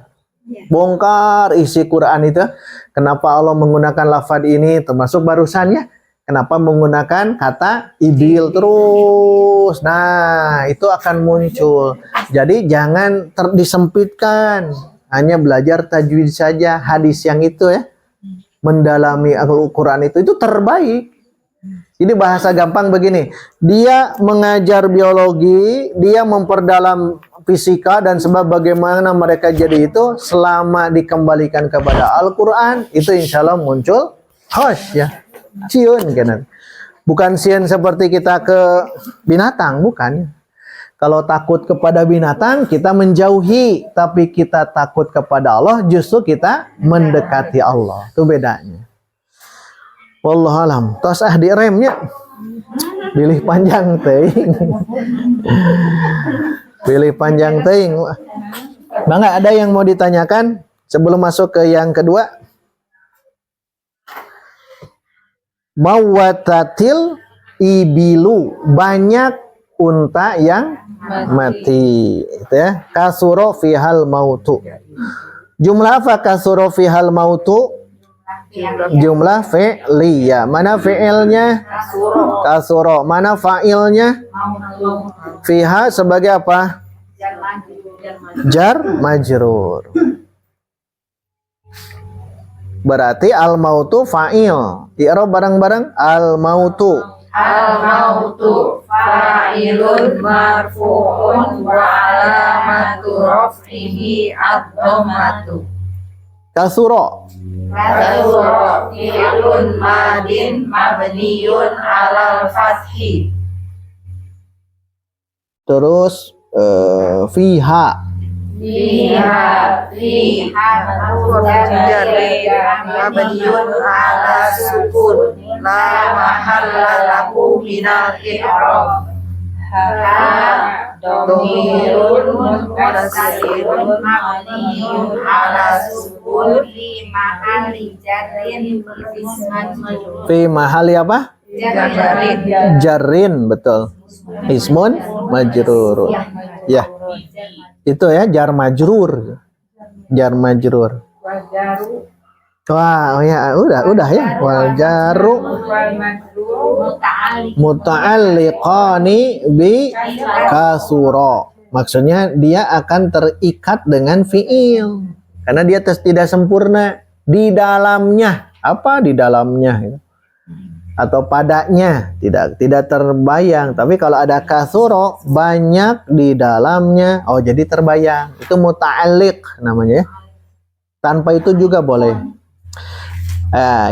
Bongkar isi Quran itu. Kenapa Allah menggunakan lafaz ini termasuk barusannya? Kenapa menggunakan kata ibil terus? Nah, itu akan muncul. Jadi jangan disempitkan. Hanya belajar tajwid saja. Hadis yang itu ya. Mendalami Al-Quran itu terbaik. Jadi bahasa gampang begini. Dia mengajar biologi. Dia memperdalam fisika dan sebab bagaimana mereka jadi itu. Selama dikembalikan kepada Al-Quran. Itu insya Allah muncul khosyah. Ciun kan. Bukan sian seperti kita ke binatang, bukan. Kalau takut kepada binatang kita menjauhi, tapi kita takut kepada Allah justru kita mendekati Allah. Itu bedanya. Wallahu alam. Tos di remnya. Pilih panjang teuing. Pilih panjang teuing. Bangga, ada yang mau ditanyakan sebelum masuk ke yang kedua? Mawatatil ibilu, banyak unta yang mati. Itu ya. Kasuro fihal mautu. Jumlah apa kasuro fihal mautu? Jumlah fi'liyah. Mana fi'ilnya? Kasuro. Mana fa'ilnya? Fiha sebagai apa? Jar majrur. Berarti al-mautu fa'il. I'rab bareng-bareng al-mautu. Al-mautu fa'ilun marfu'un wa alamatu raf'ihi ad-dhammatu. Kasuro. Kasura fi'lun madin mabniyun 'alal fathi. Terus fiha. Fiha mabniyun 'ala sukun la mahalla lahu minal i'rab. Domirun muttasilun mabniyun 'ala sukun fi mahalli jarrin isman majrur. Fi mahali apa? Jarrin, betul. Ismun majrur. Ya. Itu ya jar majrur. Jar majrur. Wajaru Wah, oh ya udah ya. Wal jaru wal majrur muta'alliqani bi kasura. Maksudnya dia akan terikat dengan fiil karena dia tidak sempurna di dalamnya. Apa di dalamnya? Atau padanya tidak terbayang. Tapi kalau ada kasura banyak di dalamnya, oh jadi terbayang. Itu muta'alliq namanya ya. Tanpa itu juga boleh.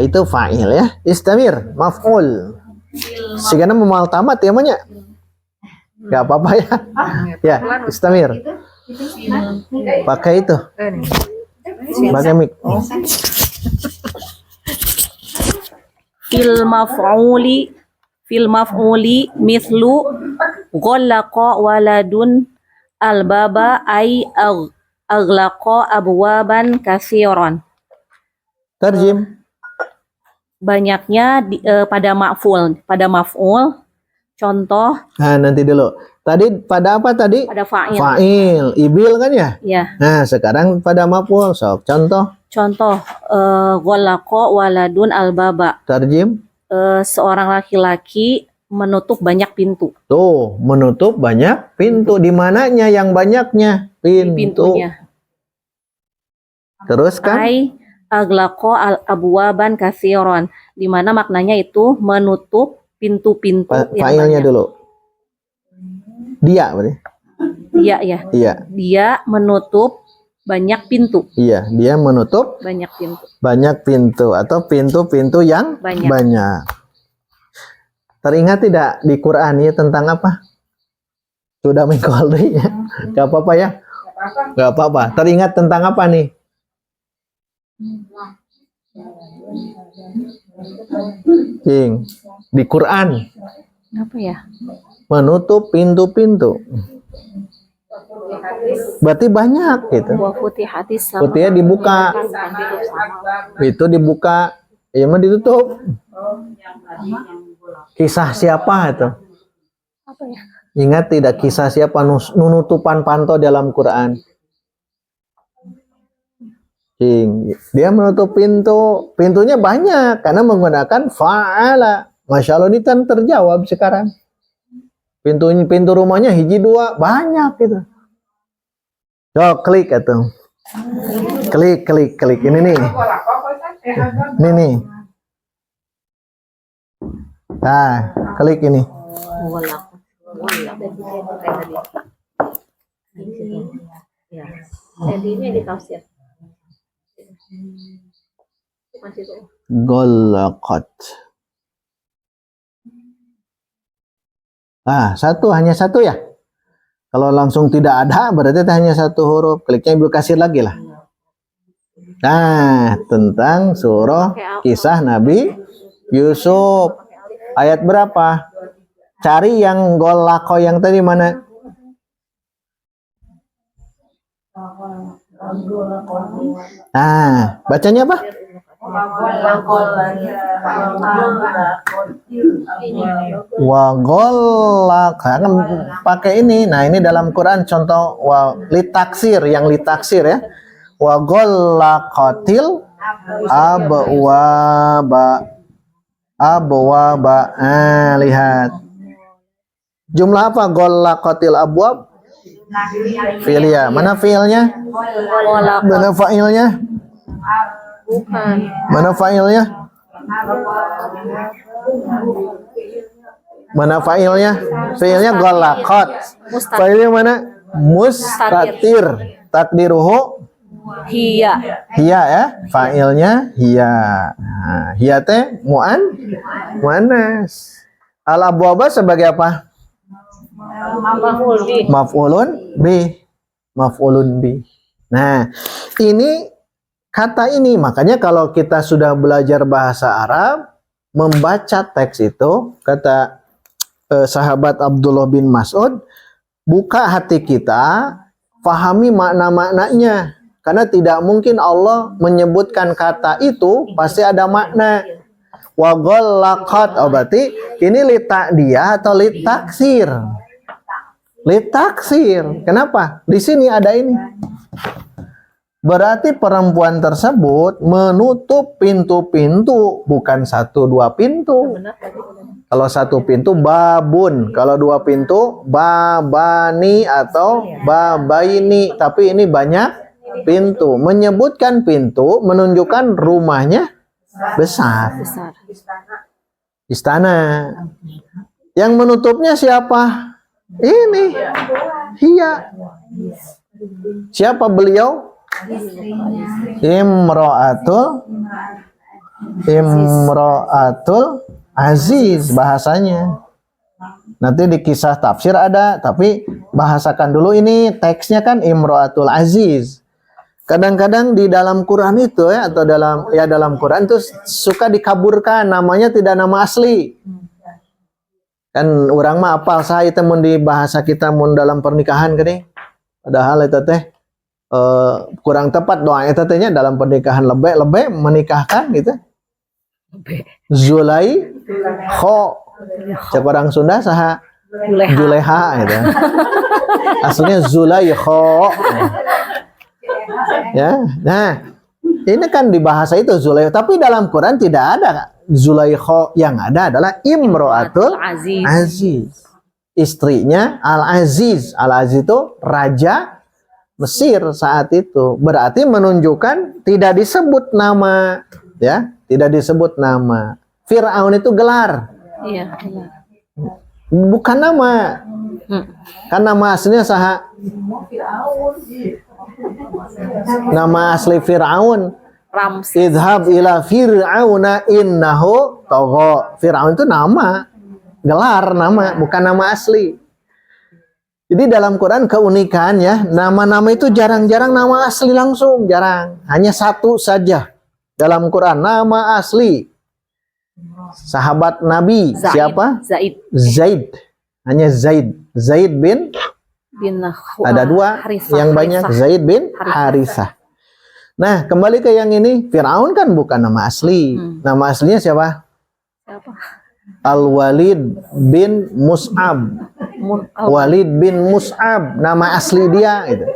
Itu fa'il ya. Istamir, maf'ul. Sigana memal tamat ya namanya. Gak apa-apa ya. Ya, istamir. Pakai itu. Pakai mic. Fil maf'uli mithlu ghallaqa waladun albaba ay aghlaqa abwaban katsiran. Terjem. Banyaknya pada maf'ul contoh Nah, nanti dulu. Tadi pada apa tadi? pada fa'il. Fa'il, ibil kan ya? Ya, Nah, sekarang pada maf'ul. Sok contoh. contoh ghallaqa waladun albaba. Terjem. Seorang laki-laki menutup banyak pintu. Tuh, menutup banyak pintu. Di mananya yang banyaknya? Di Pintu. pintunya. Terus kan? Ai aghlaqa al abwaban katsiran, di mana maknanya itu menutup pintu-pintu yang Fa'ilnya banyak. dulu. Dia berarti. Iya ya. Iya. Dia menutup banyak pintu. Iya, dia menutup Banyak pintu. banyak pintu atau pintu-pintu yang Banyak. banyak. Teringat tidak di Quran ini tentang apa? Sudah mengkoldi ya. Gak apa-apa ya? Gak apa-apa. Teringat tentang apa nih? King. Di Quran Apa ya? menutup pintu-pintu. Berarti banyak gitu. Wa futihatis sama. Putihnya dibuka. Itu dibuka. Ya mah ditutup. Kisah siapa itu? Apa ya? Ingat tidak kisah siapa nunutupan panto dalam Quran? King. Dia menutup pintu. Pintunya banyak karena menggunakan fa'ala. Masya Allah ini kan terjawab sekarang. Pintu rumahnya hiji dua banyak gitu. So, klik itu. Klik. Ini nih. Ini nih. Nah, klik ini. Jadi ini di tafsir. Golakot. Hanya satu ya. Kalau langsung tidak ada berarti hanya satu huruf. Kliknya Ibu kasih lagi lah. Nah, tentang surah kisah Nabi Yusuf. Ayat berapa? Cari yang golako yang tadi mana? Nah, bacanya apa? Wa gollak kan pakai ini. Nah, ini dalam Quran contoh litaksir, yang litaksir ya. Wa gollaqatil abwaba. Lihat. Jumlah apa gollaqatil abwab? Fi'liyah. Mana fi'ilnya? Mana fa'ilnya? Bukan. Mana fa'ilnya? Mana fa'ilnya? Fi'ilnya golakot. Fa'ilnya mana? Mustatir. Takdiruhu Hiya. hiya ya. Fa'ilnya hiya. Nah, hiya teh muannas. Al abwaba sebagai apa? Maf'ulun bi. Maf'ulun bi. Nah, ini kata ini, makanya kalau kita sudah belajar bahasa Arab, membaca teks itu, kata sahabat Abdullah bin Mas'ud, buka hati kita, pahami makna-maknanya. Karena tidak mungkin Allah menyebutkan kata itu, pasti ada makna. Wa ghallaqat, berarti ini lita'diyah atau litaksir? Litaksir. Kenapa? Di sini ada ini. Berarti perempuan tersebut menutup pintu-pintu, bukan 1-2 pintu. Kalau 1 pintu babun, kalau 2 pintu babani atau babaini, tapi ini banyak pintu. Menyebutkan pintu menunjukkan rumahnya besar. Istana. Yang menutupnya siapa? Ini. Hiya. Siapa beliau? Imro'atul Aziz bahasanya. Nanti di kisah tafsir ada, tapi bahasakan dulu ini teksnya kan Imro'atul Aziz. Kadang-kadang di dalam Quran itu ya, atau dalam Quran itu suka dikaburkan, namanya tidak nama asli. Kan orang mah apal saya temun di bahasa kita mun dalam pernikahan gini. Padahal itu teh kurang tepat doa itu tehnya dalam pernikahan lebih menikahkan gitu. Zulai kho. Cek orang Sunda saha Juleha gitu. Aslinya Zulai kho. Ya. Nah, ini kan di bahasa itu Zulai, tapi dalam Quran tidak ada Zulaikha, yang ada adalah Imro'atul Aziz. Istrinya Al-Aziz. Al-Aziz itu raja Mesir saat itu. Berarti menunjukkan tidak disebut nama, ya, tidak disebut nama. Fir'aun itu gelar. Iya. Bukan nama. Kan nama aslinya saha? Nama asli Fir'aun. Idhab ila fir'auna innahu tagha. Fir'aun itu nama, gelar nama, bukan nama asli. Jadi dalam Quran keunikan ya, nama-nama itu jarang-jarang nama asli langsung, jarang. Hanya 1 saja dalam Quran, nama asli. Sahabat Nabi, siapa? Zaid. Hanya Zaid. Zaid bin ada 2 Harisah, yang banyak, Zaid bin Harisah. Nah, kembali ke yang ini, Fir'aun kan bukan nama asli. Nama aslinya siapa? Al-Walid bin Mus'ab. Walid bin Mus'ab, nama asli dia gitu.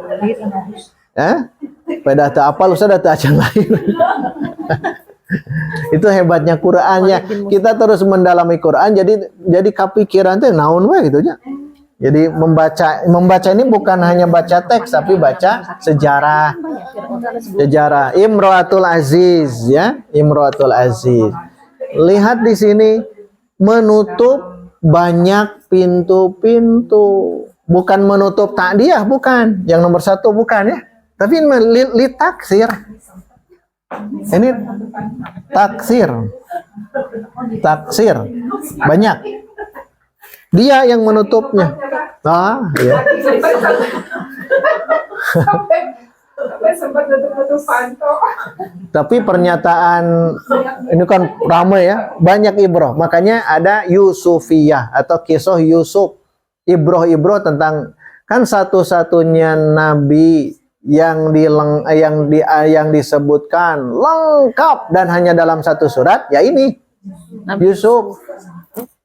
Pada tak apa lu sudah tak acan lain. Itu hebatnya Qur'annya. Kita terus mendalami Qur'an, jadi kepikiran teh naon we gitu ya. Jadi membaca ini bukan hanya baca teks, tapi baca sejarah. Sejarah Imro'atul Aziz ya, Imro'atul Aziz. Lihat di sini menutup banyak pintu-pintu. Bukan menutup ta'diyah, bukan. Yang nomor 1 bukan ya. Tapi litaksir. Ini taksir. Taksir. Banyak. Dia yang menutupnya. Ya. Tapi pernyataan ini kan ramai ya, banyak ibroh. Makanya ada Yusufiyah atau kisah Yusuf. Ibroh tentang kan satu-satunya nabi yang disebutkan lengkap dan hanya dalam satu surat, ya ini Yusuf.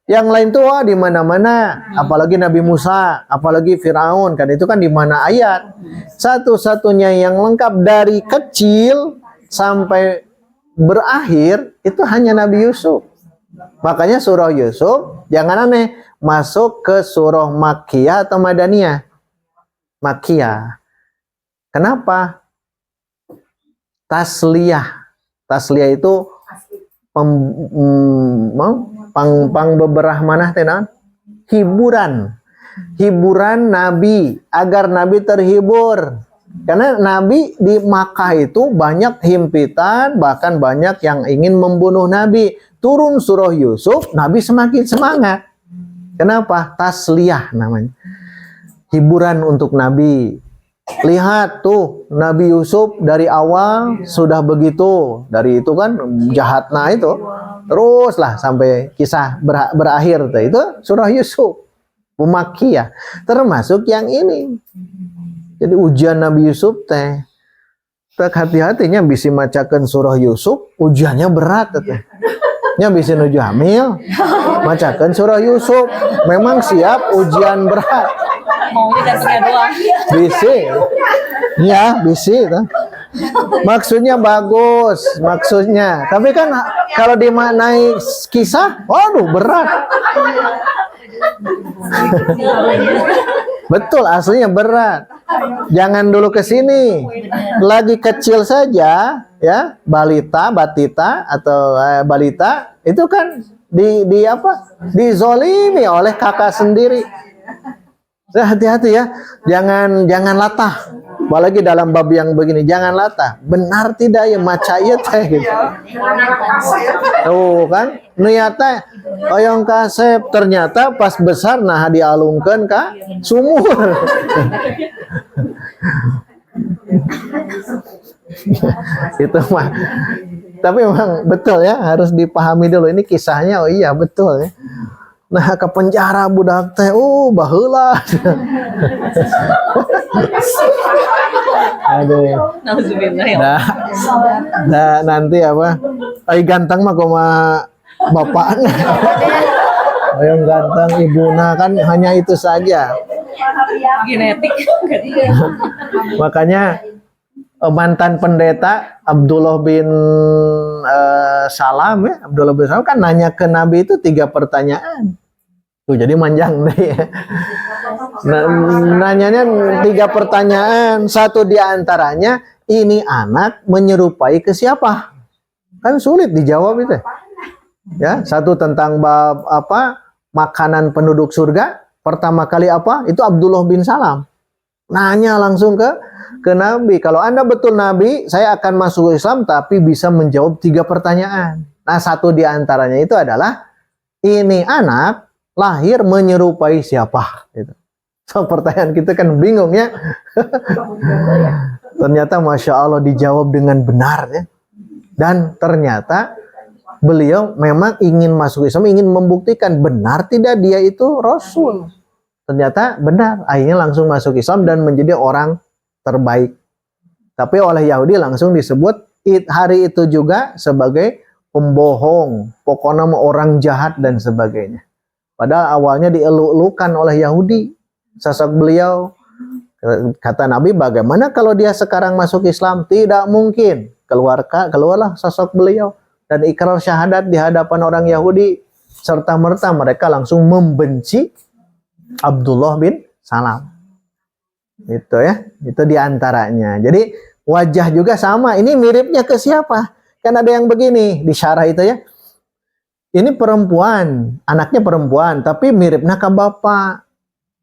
Yang lain tuh di mana-mana, apalagi Nabi Musa, apalagi Firaun, kan itu kan di mana ayat. Satu-satunya yang lengkap dari kecil sampai berakhir itu hanya Nabi Yusuf. Makanya surah Yusuf jangan aneh, masuk ke surah Makkiyah atau Madaniyah. Makkiyah. Kenapa? Tasliyah itu pang beberah manah tenan hiburan Nabi agar Nabi terhibur, karena Nabi di Makkah itu banyak himpitan, bahkan banyak yang ingin membunuh Nabi. Turun surah Yusuf, Nabi semakin semangat. Kenapa? Tasliyah namanya, hiburan untuk Nabi. Lihat tuh Nabi Yusuf dari awal sudah begitu, dari itu kan jahatnya itu teruslah sampai kisah berakhir tuh, itu surah Yusuf Makkiyah, termasuk yang ini. Jadi ujian Nabi Yusuf teh hati-hatinya bisa macakan surah Yusuf, ujiannya berat teh. Nya bisa nuju hamil, macakan surah Yusuf, memang siap ujian berat. Maunya datangnya doang. Bisi, ya bisi, maksudnya bagus, maksudnya. Tapi kan kalau dimaknai kisah, waduh berat. Betul, aslinya berat. Jangan dulu ke sini. Lagi kecil saja, ya, batita atau balita itu kan dizolimi oleh kakak sendiri. Hati-hati ya, jangan latah. Apalagi dalam bab yang begini, jangan latah. Benar tidak ya maca ieu teh gitu. Tuh kan, niatnya oyong kasep, ternyata pas besar nah dialungkeun ka sumur. Itu mah. Tapi memang betul ya, harus dipahami dulu ini kisahnya. Oh iya betul ya. Nah ke penjara budak teh, baheula. Aduh. Nah, nanti apa? Ai ganteng mah kumaha bapakna. Yang ganteng ibuna kan hanya itu saja. Genetik. Makanya mantan pendeta Abdullah bin Salam ya, Abdullah bin Salam kan nanya ke Nabi itu 3 pertanyaan. Tuh jadi manjang deh. Nanyanya 3 pertanyaan, satu diantaranya ini anak menyerupai ke siapa? Kan sulit dijawab itu. Ya, satu tentang bab apa? Makanan penduduk surga. Pertama kali apa? Itu Abdullah bin Salam. Nanya langsung ke Nabi. Kalau Anda betul Nabi, saya akan masuk Islam tapi bisa menjawab 3 pertanyaan. Nah, satu diantaranya itu adalah ini anak lahir menyerupai siapa? Gitu. So, pertanyaan kita kan bingung ya. Ternyata Masya Allah dijawab dengan benar ya. Dan ternyata beliau memang ingin masuk Islam, ingin membuktikan benar tidak dia itu Rasul. Ternyata benar, akhirnya langsung masuk Islam dan menjadi orang terbaik. Tapi oleh Yahudi langsung disebut hari itu juga sebagai pembohong, pokoknya orang jahat dan sebagainya. Padahal awalnya dieluk-elukan oleh Yahudi sosok beliau. Kata Nabi, bagaimana kalau dia sekarang masuk Islam? Tidak mungkin. Keluarlah sosok beliau dan ikrar syahadat di hadapan orang Yahudi, serta merta mereka langsung membenci Abdullah bin Salam. Itu ya, itu diantaranya. Jadi wajah juga sama. Ini miripnya ke siapa? Kan ada yang begini di syarah itu ya. Ini perempuan, anaknya perempuan, tapi miripnya ke bapak.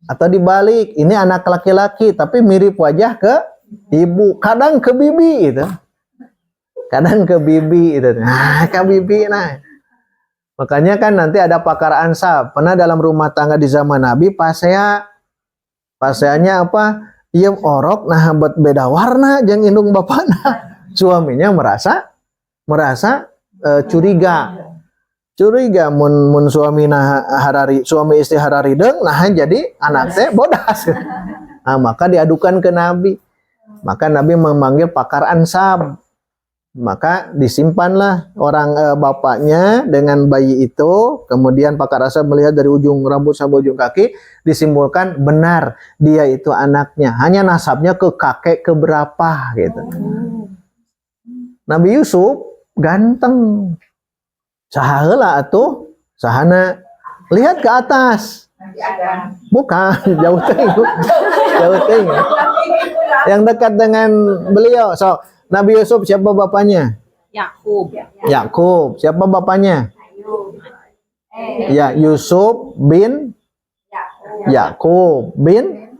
Atau dibalik, ini anak laki-laki, tapi mirip wajah ke ibu. Kadang ke bibi itu. Kadang ke bibi itu. Nah, ke bibi nah. Makanya kan nanti ada pakar ansab. Pernah dalam rumah tangga di zaman Nabi, paseanya apa? Iya orok, nah buat beda warna, jeung indung bapakna. Suaminya merasa curiga mun suami istri hararideng nah jadi anak teh bodas. Nah, maka diadukan ke Nabi. Maka Nabi memanggil pakar Ansab. Maka disimpanlah bapaknya dengan bayi itu. Kemudian pakar Ansab melihat dari ujung rambut sampai ujung kaki, disimpulkan benar dia itu anaknya. Hanya nasabnya ke kakek keberapa gitu. Nabi Yusuf ganteng. Sahaheula atuh, sahana. Lihat ke atas. Bukan, jauh teuing. Jauh teuing. Yang dekat dengan beliau. So, Nabi Yusuf siapa bapaknya? Yakub. Yakub. Siapa bapaknya? Ya, Yusuf bin Yakub bin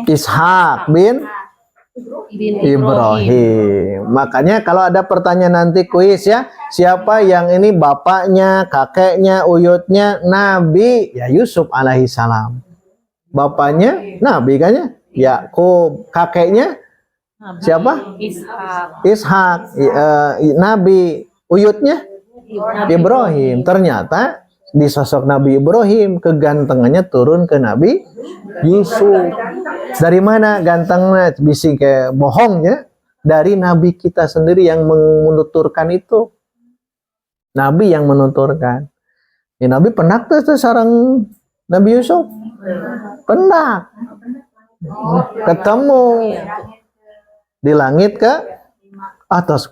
Ishak bin Ibrahim. Makanya kalau ada pertanyaan nanti kuis ya, siapa yang ini bapaknya, kakeknya, uyutnya Nabi? Ya Yusuf alaihissalam. Bapaknya Nabi kan ya? Yakub. Kakeknya siapa? Ishak. Nabi. Uyutnya Ibrahim. Ternyata di sosok Nabi Ibrahim kegantengannya turun ke Nabi Yusuf. Dari mana gantengnya? Bisa kayak bohongnya? Dari Nabi kita sendiri yang menuturkan itu. Nabi yang menuturkan. Ya, Nabi pendak tuh sarang Nabi Yusuf. Pendak. Ketemu di langit ke atas.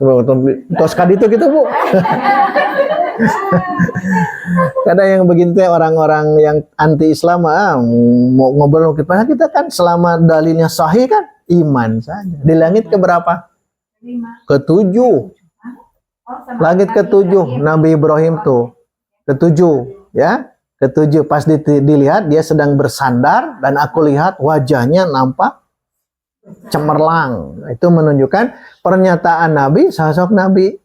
Tos kadi itu gitu Bu. Kadang yang begitu orang-orang yang anti Islam mau ngobrol kita kan selama dalilnya sahih kan iman saja. Di langit ke berapa? Ketujuh. Langit ketujuh Nabi Ibrahim tuh. Ketujuh ya. Ketujuh pas dilihat dia sedang bersandar dan aku lihat wajahnya nampak cemerlang. Itu menunjukkan pernyataan Nabi, sosok Nabi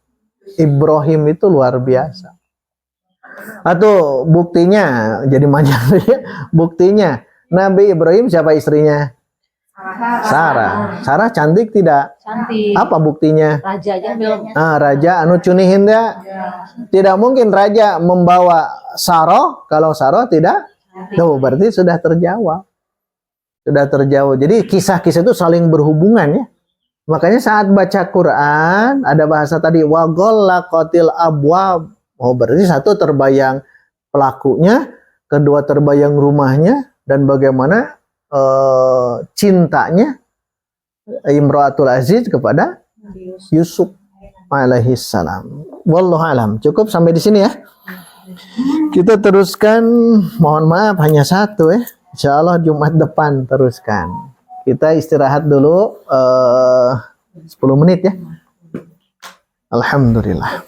Ibrahim itu luar biasa. Atau buktinya jadi manjang ya. Buktinya Nabi Ibrahim siapa istrinya? Sarah. Sarah cantik tidak? Cantik. Apa buktinya? Rajanya belum. Raja anu cunihin dia. Tidak mungkin raja membawa Sarah kalau Sarah tidak. Tuh berarti sudah terjawab. Sudah terjawab. Jadi kisah-kisah itu saling berhubungan ya. Makanya saat baca Quran ada bahasa tadi waghollaqatil abwab. Oh berarti satu terbayang pelakunya, kedua terbayang rumahnya dan bagaimana cintanya Imratul Aziz kepada Yusuf alaihissalam. Wallahu alam. Cukup sampai di sini ya. Kita teruskan. Mohon maaf hanya satu ya. Insya Allah Jumat depan teruskan. Kita istirahat dulu 10 menit ya. Alhamdulillah.